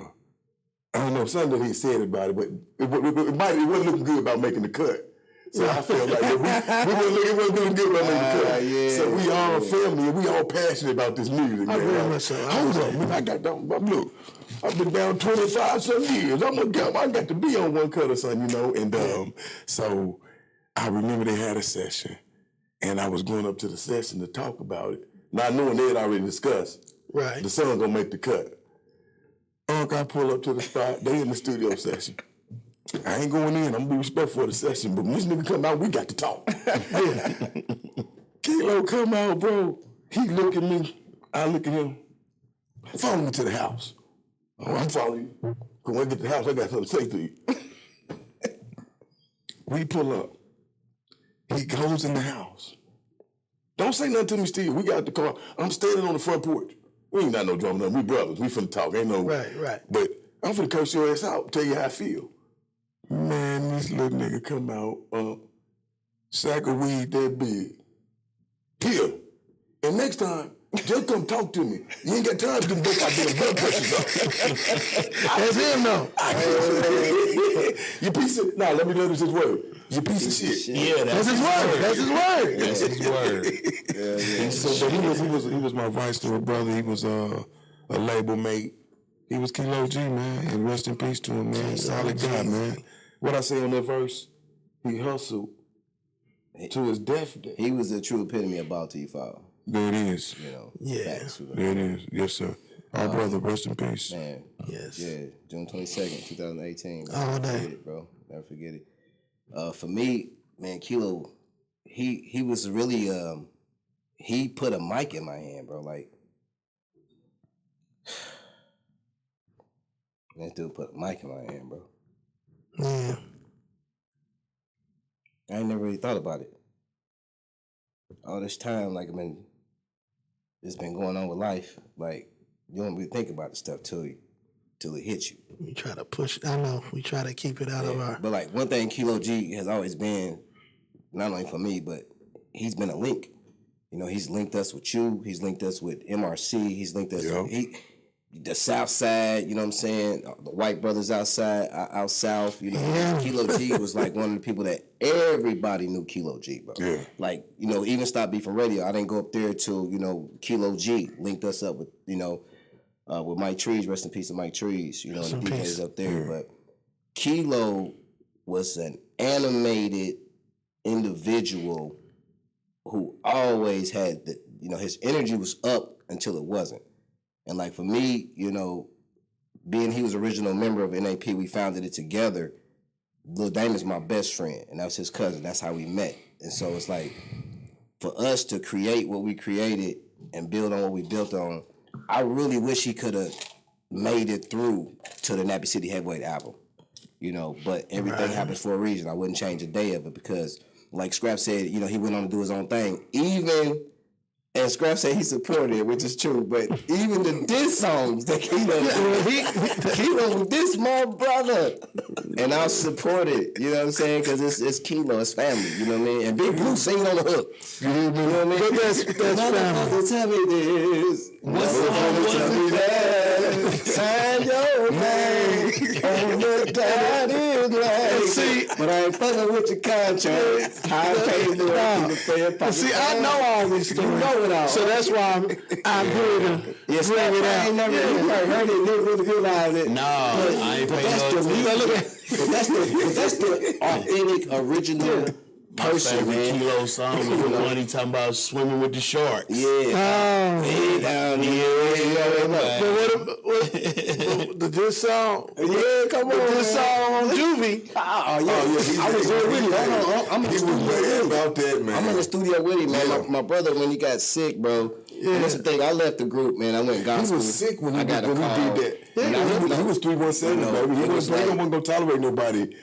don't know, something that he said about it, but it wasn't looking good about making the cut. So I felt like it wasn't looking good about making the cut. Yeah, so we all family and we all passionate about this music. Hold up, man, look, I've been down 25 some years. I got to be on one cut or something, you know. And so I remember they had a session. And I was going up to the session to talk about it, not knowing they had already discussed. Right. The son gonna make the cut. I pull up to the spot. They in the studio session. I ain't going in. I'm gonna be respectful of the session, but when this nigga come out, we got to talk. Keylo come out, bro. He look at me. I look at him. Follow me to the house. Oh, I'm following you. When I get to the house, I got something to say to you. We pull up. He goes in the house. Don't say nothing to me, Steve. We got the car. I'm standing on the front porch. We ain't got no drama. We brothers. We finna talk. Ain't no. Right. But I'm finna curse your ass out. Tell you how I feel. Man, this little nigga come out. Sack of weed that big. next time, just come talk to me. You ain't got time to book my damn blood pressures up. That's him, though. You piece of... Nah, let me notice his word. You piece of shit. Yeah, that's his word. That's his word. That's his word. Yeah. So he was my vice to a brother. He was a label mate. He was Keylo G, man. And rest in peace to him, man. Solid guy, man. What I say on that verse, he hustled to his death day. He was the true epitome of Ball T File. There it is. You know. Yeah. There it is. Yes, sir. Our brother, rest in peace. Man. Yes. Yeah. June 22nd, 2018. All day. Never forget it, bro. Never forget it. For me, man, Keylo, he was really he put a mic in my hand, bro. Like, this dude put a mic in my hand, bro. Yeah. I ain't never really thought about it. All this time, like, it's been going on with life. Like, you don't really think about the stuff till it hits you. We try to push it. I know. We try to keep it out of our... But, like, one thing Keylo G has always been, not only for me, but he's been a link. You know, he's linked us with you. He's linked us with MRC. He's linked us with... The South Side, you know what I'm saying? The white brothers out south, you know. Yeah. Keylo G was like one of the people that everybody knew Keylo G, bro. Yeah. Like, you know, even Stop Beef from Radio, I didn't go up there till, you know, Keylo G linked us up with, you know, with Mike Trees, rest in peace to Mike Trees, you know, and the DJs up there. Yeah. But Keylo was an animated individual who always had the, you know, his energy was up until it wasn't. And like for me, you know, being he was original member of N.A.P, we founded it together. Lil Dame is my best friend, and that was his cousin. That's how we met. And so it's like, for us to create what we created and build on what we built on, I really wish he could have made it through to the N.A.P City Heavyweight album. You know, but everything happens for a reason. I wouldn't change a day of it because, like Scrapp said, you know, he went on to do his own thing. And Scrapp said he supported it, which is true, but even the diss songs that Keylo diss my brother. And I'll support it, you know what I'm saying? Because it's Keylo, it's family, you know what I mean? And Big Blue singing on the hook. You know what I mean? But that's family. Tell me this. Tell me that. Sign your name on the dotted line. See, but I ain't fucking with your contract. I paid the rent to pay a pocket. See, I know all these stories. You know it all. So that's why I'm here to bring it out. I ain't never heard it, never really realized it. No, I ain't paying no attention. But that's the authentic, original person, man. Keylo song was the one he talking about swimming with the sharks. Yeah. Way down here. But this song, come on. This song on Juvie. I was there with you. I'm in the studio about that, man. I'm in the studio with him, man. Yeah. My brother, when he got sick, bro. Yeah. And that's the thing. I left the group, man. I went gospel. He was sick when he did that. Yeah, he was 317, baby. He wasn't going to tolerate nobody.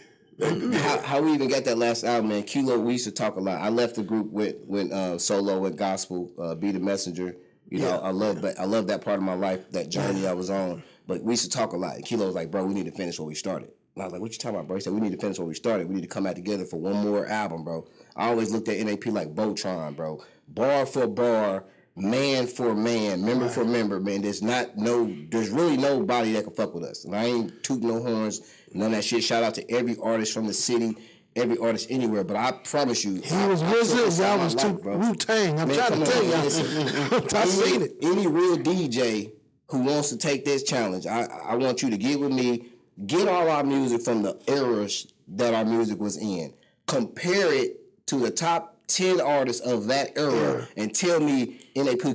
How we even got that last album, man? Keylo, we used to talk a lot. I left the group when Solo went gospel, Be the Messenger. You know, I love that part of my life, that journey I was on. But we used to talk a lot. And Keylo was like, bro, we need to finish what we started. And I was like, what you talking about, bro? He said, we need to finish what we started. We need to come out together for one more album, bro. I always looked at N.A.P like Voltron, bro. Bar for bar, man for man, member for member, man. There's really nobody that can fuck with us. And I ain't tooting no horns, none of that shit. Shout out to every artist from the city, every artist anywhere. But I promise you, he was Wizards. I was Wu-Tang. I'm trying to tell you. I've seen it. Any real DJ who wants to take this challenge, I want you to get with me, get all our music from the eras that our music was in. Compare it to the top 10 artists of that era and tell me N.A.P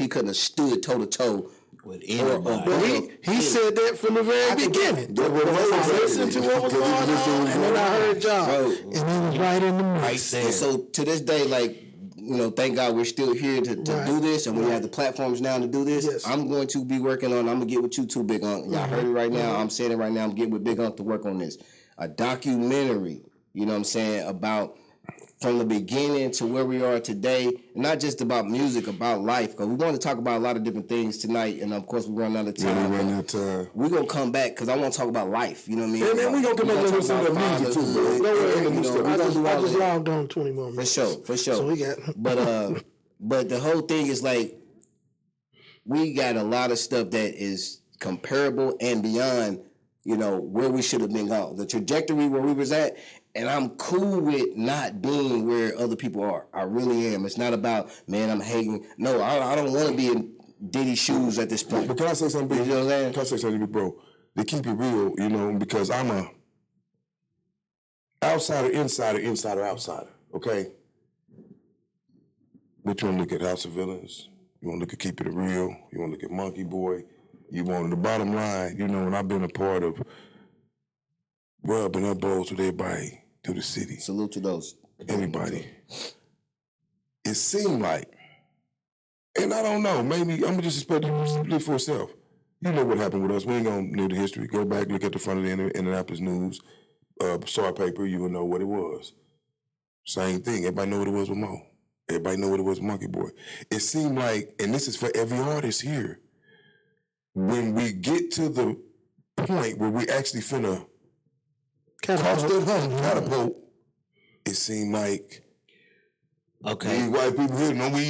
couldn't have stood toe-to-toe with anybody. He said that from the very beginning. I listened to what was going on, and then I heard y'all. And he was right in the mix. Right there. So to this day, like, you know, thank God we're still here to do this, and we have the platforms now to do this. Yes. I'm going to be working on, I'm going to get with you too, Big Unc. Y'all heard it right now. I'm saying it right now. I'm getting with Big Unc to work on this. A documentary, you know what I'm saying, about from the beginning to where we are today, not just about music, about life. Because we want to talk about a lot of different things tonight, and of course we run out of time. We're gonna come back because I want to talk about life. You know what I mean? And then we're gonna come back and listen to music too. I just logged on 20 more minutes. For sure. So we got. But But the whole thing is like, we got a lot of stuff that is comparable and beyond, you know, where we should have been going. The trajectory where we was at, and I'm cool with not being where other people are. I really am. It's not about, man, I'm hating. No, I don't want to be in Diddy's shoes at this point. But can I say something? You know what I'm saying? Can I say something to you, bro? To keep it real, you know, because I'm a outsider, insider, outsider, okay? But you want to look at House of Villains, you want to look at Keep It Real, you want to look at Monkey Boy, you want the bottom line, you know, and I've been a part of rubbing elbows with everybody through the city. Salute to those. Everybody. It seemed like, and I don't know, maybe I'm going to just expect you to for yourself. You know what happened with us. We ain't going to know the history. Go back, look at the front of the Indianapolis News, SAR paper, you will know what it was. Same thing. Everybody know what it was with Mo. Everybody know what it was with Monkey Boy. It seemed like, and this is for every artist here, when we get to the point where we actually finna catapult, it seemed like these white people here, no, we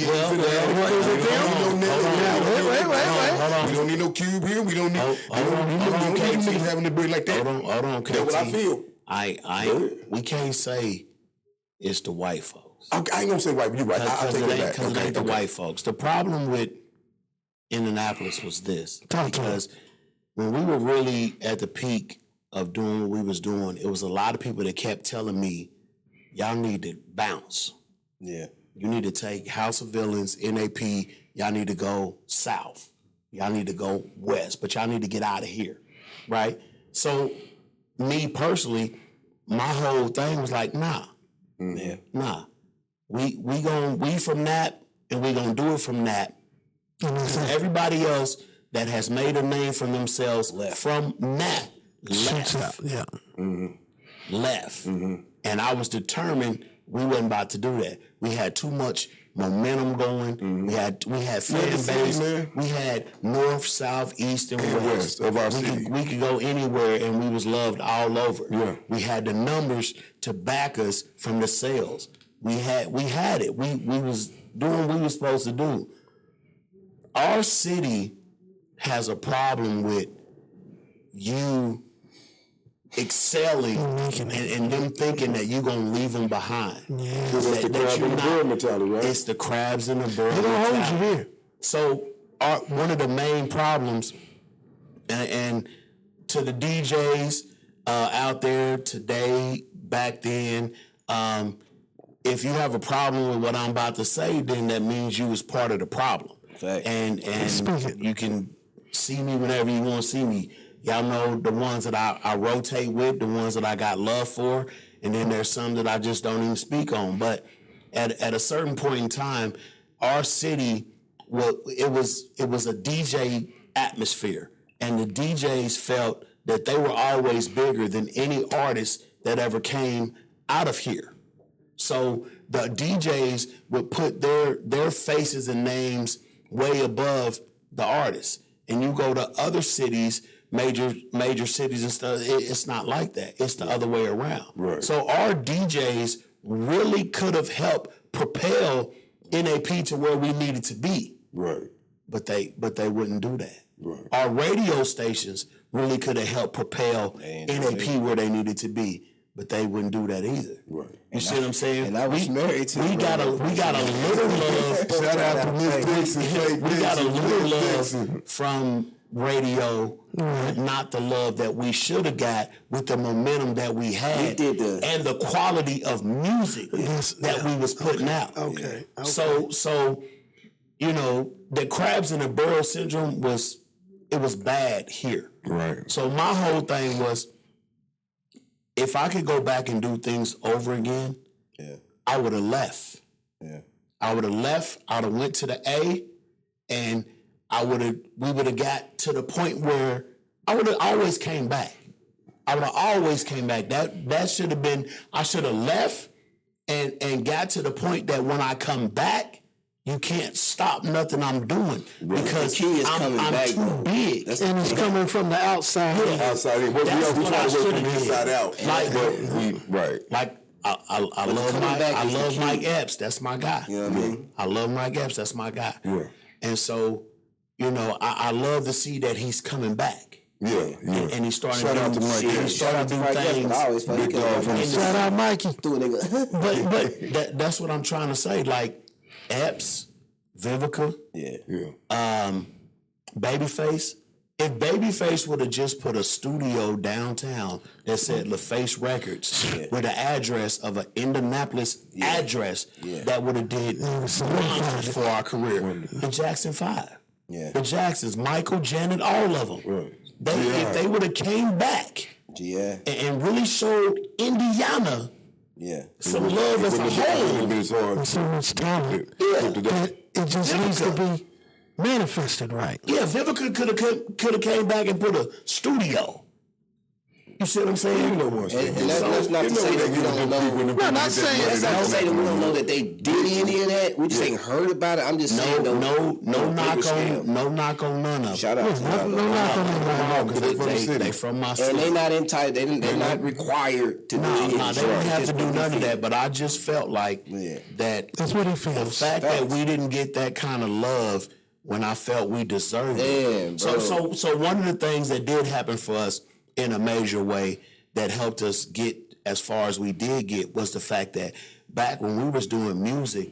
don't need no cube here. We don't need having the bread like that. Hold on, KT. That's what I feel. We can't say it's the white folks. I ain't gonna say white, but you're right. I'll take it back. Because it ain't the white folks. The problem with Indianapolis was this. Because when we were really at the peak of doing what we was doing, it was a lot of people that kept telling me, y'all need to bounce. Yeah. You need to take House of Villains, N.A.P., y'all need to go south. Y'all need to go west, but y'all need to get out of here, right? So, me personally, my whole thing was like, nah. Nah. We from N.A.P., and we gonna do it from N.A.P. Everybody else that has made a name for themselves from N.A.P. left. And I was determined we wasn't about to do that. We had too much momentum going. We had fan base. We had north, south, east, and west of our city. We could go anywhere, and we was loved all over. Yeah. We had the numbers to back us from the sales. We had it. We was doing what we were supposed to do. Our city has a problem with you excelling and them thinking that you're going to leave them behind. Yeah. It's the crab in the bird mentality, right? It's the crabs in the bird mentality. They don't hold you here. So one of the main problems, and to the DJs out there today, back then, if you have a problem with what I'm about to say, then that means you was part of the problem. Fact. And you can see me whenever you want to see me. Y'all know the ones that I rotate with, the ones that I got love for, and then there's some that I just don't even speak on. But at a certain point in time, our city, it was a DJ atmosphere, and the DJs felt that they were always bigger than any artist that ever came out of here. So the DJs would put their faces and names way above the artists. And you go to other cities, major cities and stuff, it's not like that. It's the other way around. Right. So our DJs really could have helped propel N.A.P. to where we needed to be. Right. But they wouldn't do that. Right. Our radio stations really could have helped propel N.A.P. where they needed to be. But they wouldn't do that either. Right. You see what I'm saying? And I was married to we got a little love. Shout out to Miss Dixon. We got a little love from radio, but not the love that we should have got with the momentum that we had and the quality of music that we was putting out. Okay. So you know, the crabs in the barrel syndrome was bad here. Right. So my whole thing was, if I could go back and do things over again, I would have left. Yeah. I would have left. I would have went to the A, and we would have got to the point where I would have always came back. That should have been, I should have left and got to the point that when I come back, you can't stop nothing I'm doing because the key is I'm back, too big. And it's coming from the outside. Outside in. That's what I should have did. inside out. Like I love Mike Epps. That's my guy. You know what I mean? I love Mike Epps. That's my guy. Yeah. And so, I love to see that he's coming back. Yeah. And he's starting Shout out to Mike Epps. He's starting to do things. Shout out Mikey. But that's what I'm trying to say. Like Epps, Vivica, Babyface. If Babyface would have just put a studio downtown that said LaFace Records with an address of an Indianapolis address, that would have did wonders for our career. The Jackson 5. Yeah. The Jacksons, Michael, Janet, all of them. Right. If they would have came back and really showed Indiana some love as a whole. So much talent. It just needs to be manifested right. Yeah, Vivica could have came back and put a studio. You see what I'm saying? And that's not to say that we don't know. No, not saying That's not to say that we don't know that they did any of that. We just ain't heard about it. I'm just saying no knock on none of them. Shout out to them. No knock on them. Because they from my city. And they not entitled. They're not required to do anything. No, they don't have to do none of that. But I just felt like that. That's what he feels. The fact that we didn't get that kind of love when I felt we deserved it. So one of the things that did happen for us in a major way that helped us get as far as we did get was the fact that back when we was doing music,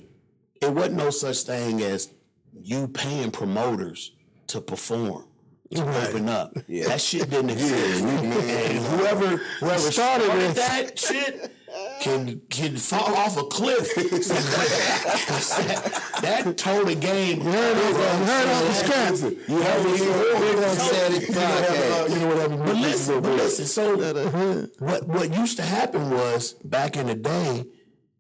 it wasn't no such thing as you paying promoters to perform, to open up. Yeah. That shit didn't exist. And whoever started that shit can fall off a cliff. That told the game. You heard off the Scrapp. You heard me. But listen. So what used to happen was back in the day,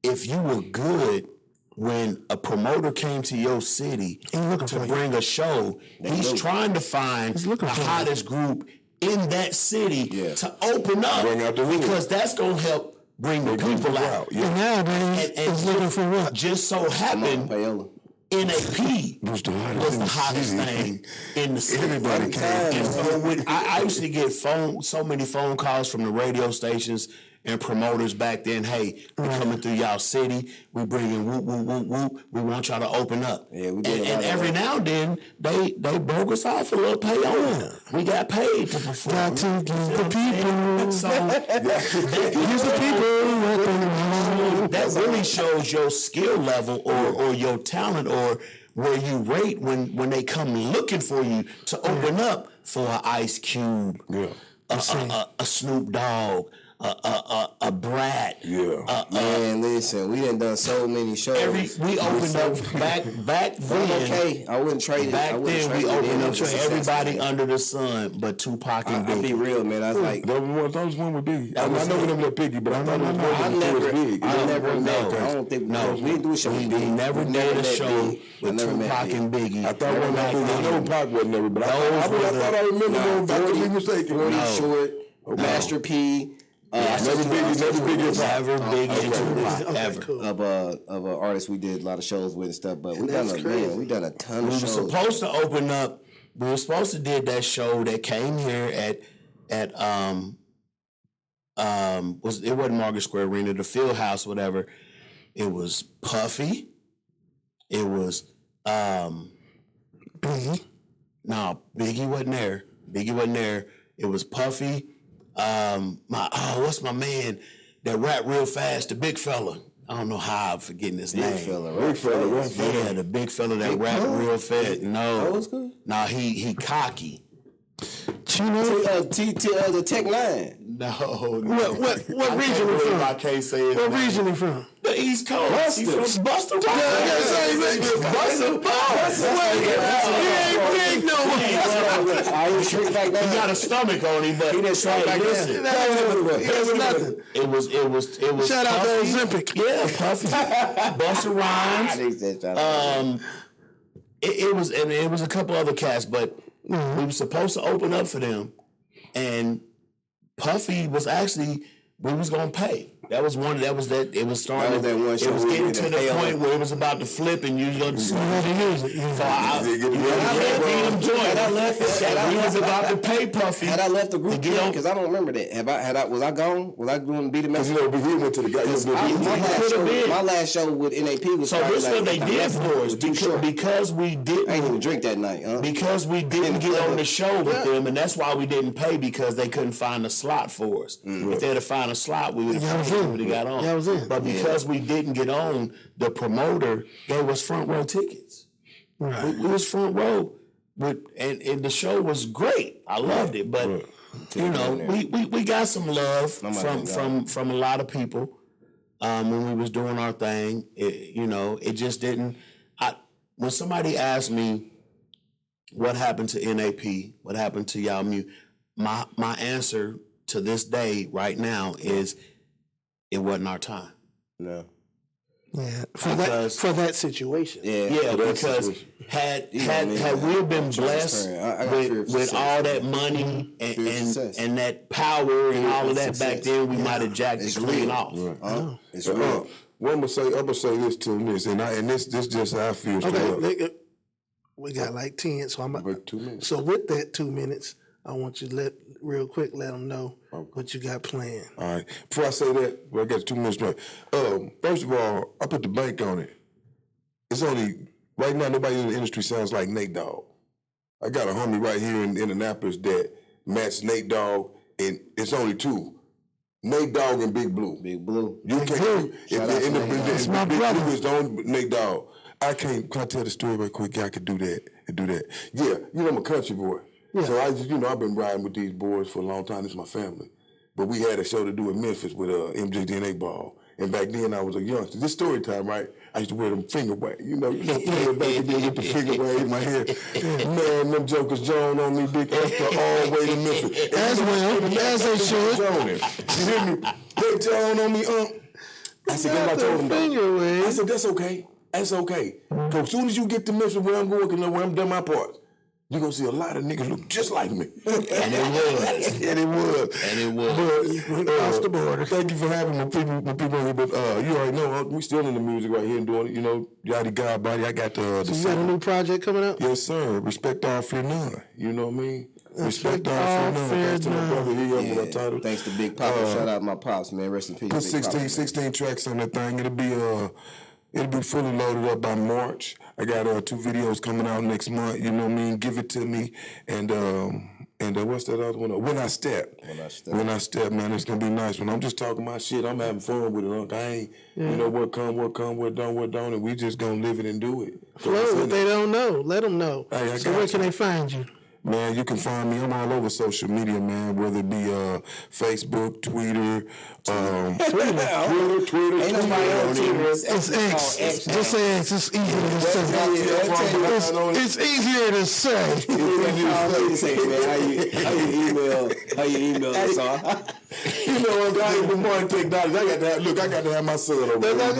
if you were good, when a promoter came to your city to bring a show, he's trying to find the hottest group in that city to open up because that's gonna help bring the people out. And nowadays, it's looking for what? Just so happened, N.A.P. was the hottest thing in the city. Everybody came. And so I used to get so many phone calls from the radio stations and promoters back then. Hey, we coming through y'all city. We bringing whoop, whoop, whoop, whoop. We want y'all to open up. Yeah, we did. And every now and then, they broke us off a little payola. We got paid to perform. Got to give the people. So Use the people. that really shows your skill level or your talent or where you rate when they come looking for you to open up for an Ice Cube, a Snoop Dogg, a Brat. Man, listen, we done so many shows. We opened up back then. Okay, I wouldn't trade it. Back then, we opened up to everybody under the sun, but Tupac and Biggie. I'll be real, man. I was like, that was one with Biggie. I know we never let Biggie, but I thought it was Big. I never met. I don't think. No, we didn't do a show. We never did a show with Tupac and Biggie. I thought one night I know Pac wasn't never, but I thought I remember them. I could be mistaken. 40 Short, Master P. Never Biggie of artists we did a lot of shows with and stuff, but we done a ton of shows. We were supposed to open up. We were supposed to did that show that came here at it wasn't Market Square Arena, the Field House, whatever. It was Puffy. It was Biggie. No, Biggie wasn't there. It was Puffy. What's my man that rap real fast? The big fella. I don't know how I'm forgetting his name. Big fella. Yeah, the big fella that rap real fast. No, he cocky. The Tech 9. No. What region we from? I can't say it. What region we from? The East Coast. He's from Buster Rhymes. Buster I ain't shrink like that. He got a stomach on him, but he didn't shrink like that. It was nothing. It was. Shout out to Ozempic. Yeah, Puffy. Buster Rhymes. It was a couple other cats, but we were supposed to open up for them, and Puffy was actually we was gonna pay. That was one. It was starting. That one show it was getting to the point where it was about to flip, and you was gonna so I was about to pay Puffy. Had I left the group, because I don't remember that. Was I gone? Was I doing Be the Messenger? Because he went to the guy. My last show with N.A.P. was. So this what they did for us because we didn't. I didn't even drink that night. Because we didn't get on the show with them, and that's why we didn't pay, because they couldn't find a slot for us. If they'd have found a slot, we would have got on. That was it. But because we didn't get on, the promoter gave us front row tickets. Right. We was front row, and the show was great. I loved it, but we got some love from a lot of people when we was doing our thing. It just didn't. When somebody asked me what happened to N.A.P., what happened to y'all music, my answer to this day right now is it wasn't our time. No. Yeah, for that situation. Yeah, because had we been blessed with all that money and that power and all of that back then, we might have jacked the clean off. It's real. Well, I'm gonna say this to this, and this just how I feel. Okay, we got like 10, so I'm about 2 minutes. So with that 2 minutes, I want you to let them know what you got planned. All right. Before I say that, I got 2 minutes right. First of all, I put the bank on it. It's only, right now, nobody in the industry sounds like Nate Dogg. I got a homie right here in Indianapolis that matched Nate Dogg, and it's only two. Nate Dogg and Big Blue. Big Blue. You can't. It's my brother. Blue is the only Nate Dogg. Can I tell the story real quick? Yeah, I could do that. Yeah, I'm a country boy. Yeah. So I've been riding with these boys for a long time. This is my family. But we had a show to do in Memphis with MJDNA ball. And back then I was a youngster. This story time, right? I used to wear them finger waves. Playing back again with the finger waves in my hair. Man, them jokers Joan on me, big extra all the way to Memphis. As they should. You hear me? They Joan on me, I said, that's what I told them. I said, that's okay. That's okay. Because as soon as you get to Memphis where I'm going, where I'm done my part, you're going to see a lot of niggas look just like me. And it was. But across the border. Thank you for having my people here. But you already know, we still in the music right here and doing it. Yatti The Godbodi. I got the So you got a new project coming out? Yes, sir. Respect All, Fear None. You know what I mean? Respect All, Fear None. Thanks to my brother here with my title. Thanks to Big Papa. Shout out my pops, man. Rest in peace. Put 16 tracks on that thing. It'll be fully loaded up by March. I got 2 videos coming out next month. You know what I mean? Give It To Me. And what's that other one? When I Step. When I Step, man, it's going to be nice. When I'm just talking my shit, I'm having fun with it. I ain't, what come, what don't, and we just going to live it and do it. Flow, what they don't know, let them know. Hey, so where can they find you? Man, you can find me. I'm all over social media, man. Whether it be Facebook, Twitter. Ain't nobody on Twitter. It's X. Just say X. It's easier to say. It's easier to say. How you email us all? I ain't been more in technology. I got to have my son over there.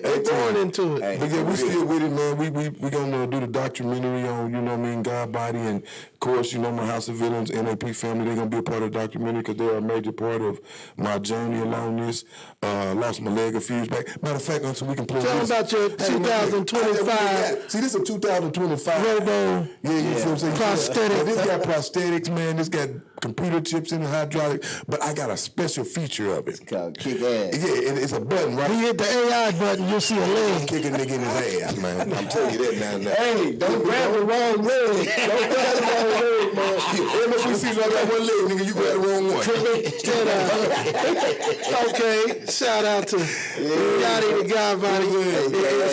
They born into it. But yeah, we still with it, man. We gonna do the documentary on, Godbodi, and of course, my House of Villains, N.A.P. family. They're gonna be a part of the documentary because they're a major part of my journey along this. Lost my leg a few years back. Matter of fact, so we can play. Tell them about your 2025. See, this is a 2025 Robo. Yeah, you see what I'm saying? Prosthetic. This got prosthetics, man. This got computer chips in the hydraulic, but I got a special feature of it. It's called kick ass. Yeah, and it's a button, right? You hit the AI button, you'll see a leg. Kick a nigga in his ass, man. I'm telling you that now. Hey, don't grab the wrong leg. Don't grab the wrong leg, man. Every see I got one leg, nigga, you grab the wrong one. Okay, shout out to Yatti The Godbodi.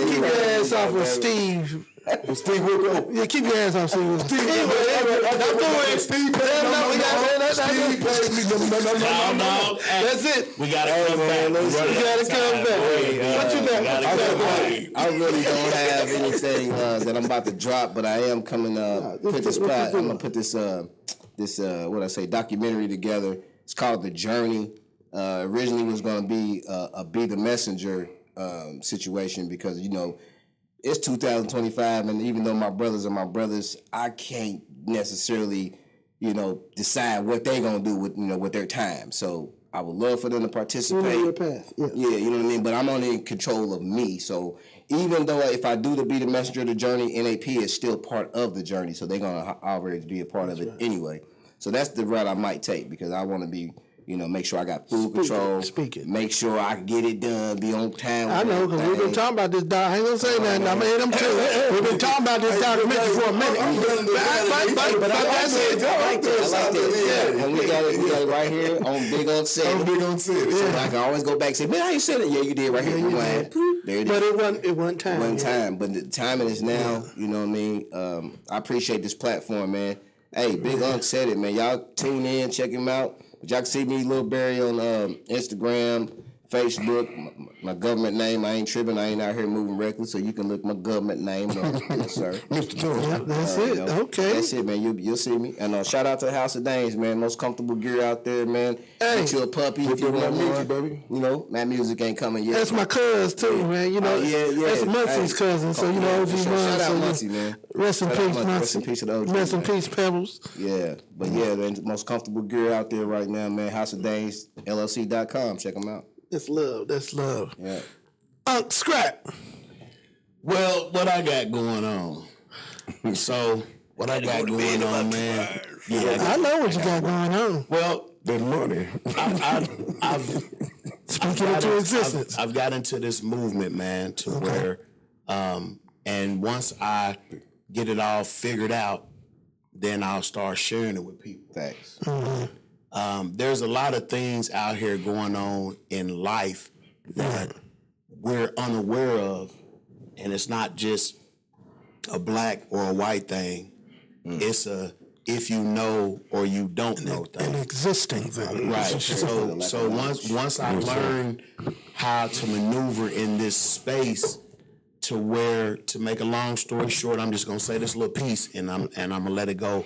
Keep your ass off of Steve. Steve Wilco. Yeah, keep your ass off Steve. Anyway, Steve paid me. No. That's it. We gotta come back. What you got? I really don't have anything that I'm about to drop, but I am coming put this plot. I'm gonna put this documentary together. It's called The Journey. Originally was gonna be a Be the Messenger situation because it's 2025, and even though my brothers are my brothers, I can't necessarily, decide what they're gonna do with their time. So I would love for them to participate. You know your path. Yeah, you know what I mean? But I'm only in control of me. So even though if I do to be the messenger of the journey, N.A.P. is still part of the journey. So they're going to already be a part of it anyway. So that's the route I might take because I want to be, make sure I got full control. Make sure I can get it done, be on time. I know, because we've been talking about this, Doc. I ain't going to say nothing. I'm going to hit them too. We've been talking about this documentary for a minute. But that's it. I like that. Yeah. And we got it right here on Bigunksaidit. So I can always go back and say, man, I ain't said it. Yeah, you did right here. There it is. But it wasn't time. One time. But the timing is now, you know what I mean? I appreciate this platform, man. Hey, Bigunksaidit, man. Y'all tune in, check him out. But y'all can see me, Lil Bari, on Instagram, Facebook. My government name, I ain't tripping. I ain't out here moving reckless, so you can look my government name up, yes, sir. Mr. Jones. Yep, that's it. Okay. That's it, man. You'll see me. And shout out to the House of Dames, man. Most comfortable gear out there, man. Hey. Get you a puppy if you want music, baby. That music ain't coming yet. That's my cousin, too, man. That's Muncie's cousin. So, OG shout out Muncie, man. Rest in peace, Muncie. Rest in peace to the OG. Rest in peace, Pebbles. Yeah. But, man, the most comfortable gear out there right now, man. House of Dames, LLC.com. Check them out. That's love. That's love. Yeah. Scrap. Well, what I got going on? So, what I got going on, man? Yeah, I know what you got going on. Well, the money. I've speaking into existence. I've got into this movement, man, to where, and once I get it all figured out, then I'll start sharing it with people. Thanks. There's a lot of things out here going on in life that we're unaware of, and it's not just a black or a white thing. It's a if you know or you don't know thing. An existing thing. Right. So once I learned how to maneuver in this space to where, to make a long story short, I'm just gonna say this little piece and I'm gonna let it go.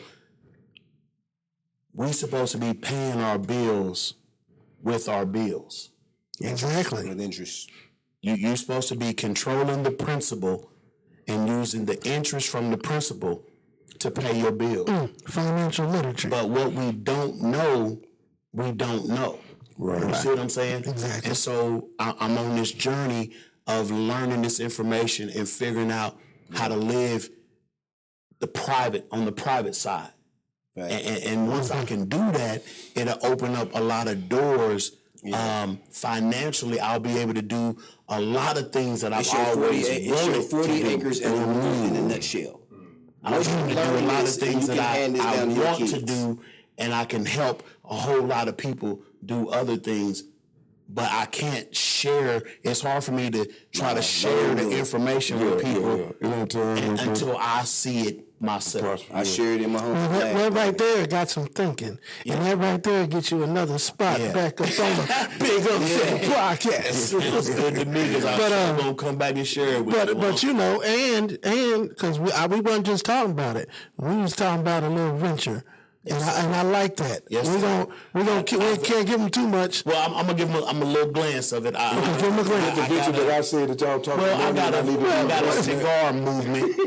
We're supposed to be paying our bills with our bills. Exactly. With interest. You're supposed to be controlling the principal and using the interest from the principal to pay your bills. Financial literature. But what we don't know, we don't know. Right. You see what I'm saying? Exactly. And so I'm on this journey of learning this information and figuring out how to live on the private side. Right. And once I can do that, it'll open up a lot of doors. Financially, I'll be able to do a lot of things that I've always wanted. 40 acres in a nutshell. I'll be able to do a lot of things that I want to do, and I can help a whole lot of people do other things. But I can't share. It's hard for me to try to share the information with people until I see it myself. I share it in my home. That right there got some thinking. And that right there gets you another spot back up on the Bigunksaidit Podcast. It's good to me because I'm going to come back and share it with you. But and because we weren't just talking about it. We was talking about a little venture. And I like that. Yes, we can't give them too much. Well, I'm gonna give them a little glance of it. Give them a glance. The picture that I said that y'all talking about. I got a cigar movement,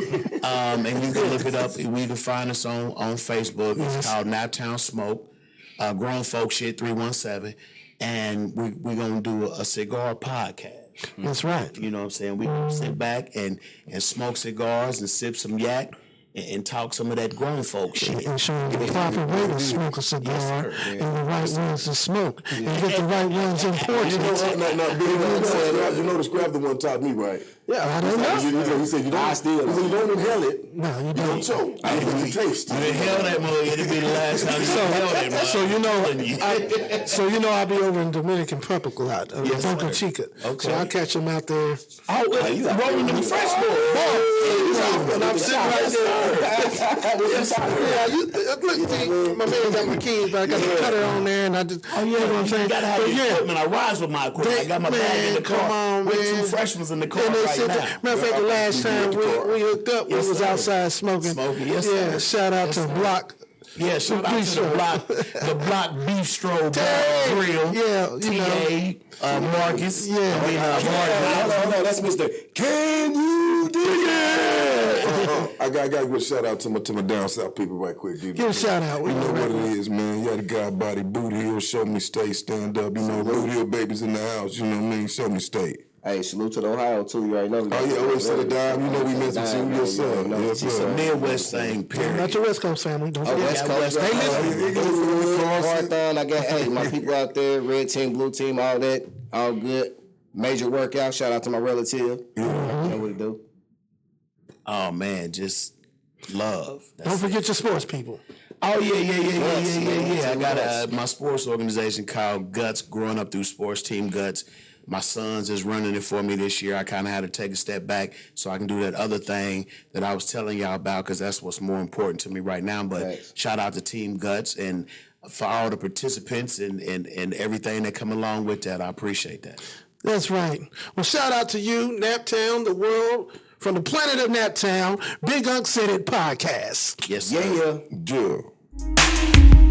and you can look it up. We can find us on Facebook. It's called Naptown Smoke. Grown Folk Shit 317, and we're gonna do a cigar podcast. That's right. You know what I'm saying? We can sit back and smoke cigars and sip some yak. And talk some of that grown folk shit. And show them the proper way to smoke a cigar and the right ones to smoke. And get the right ones in portions. You know the Scrapp the one taught me, right? Yeah, I don't know. He said you don't inhale it. No, you don't. Choke. You taste. You inhale that mother, it'll be the last time you inhale that mother. So I'll be over in Dominican Republic a lot. Boca Chica. Okay. So I'll catch them out there. You rolling them fresh and I'm sitting right there. Look, my man got my keys, but I got the cutter on there, and I just, you know what I'm saying? You gotta have your equipment. I rise with my equipment. I got my bag in the car. Come on, with man. 2 freshmen in the car right now. Matter of fact, the last time we hooked up, we was outside smoking. Yes, sir. Shout out to Block. Yeah, shout out to the Block Bistro Grill. Yeah, TA, Marcus. Yeah. Hold on, that's Mr. Can you do it? I got to give a shout out to my down south people right quick. Give a shout out. You know what it is, man. Yatti The Godbodi, Boot Hill, Show Me State, stand up. You know, Boot Hill babies in the house. You know what I mean? Show Me State. Hey, salute to the Ohio too. You already know. Oh yeah, always set it down. You know we miss you. Yes sir. Yes It's sir. a Midwest thing, period. Not your West Coast family. Don't forget. West Coast. Marathon. I got my people out there, red team, blue team, all that, all good. Major workout. Shout out to my relative. You know what to do. Oh man, just love. Don't forget your sports people. Oh yeah. I got my sports organization called Guts. Growing up through sports, Team Guts. My son's is running it for me this year. I kind of had to take a step back so I can do that other thing that I was telling y'all about because that's what's more important to me right now. But shout out to Team Guts and for all the participants and everything that come along with that. I appreciate that. That's right. Well, shout out to you, Naptown, the world, from the planet of Naptown, Bigunksaidit Podcast. Yes, sir. Yeah.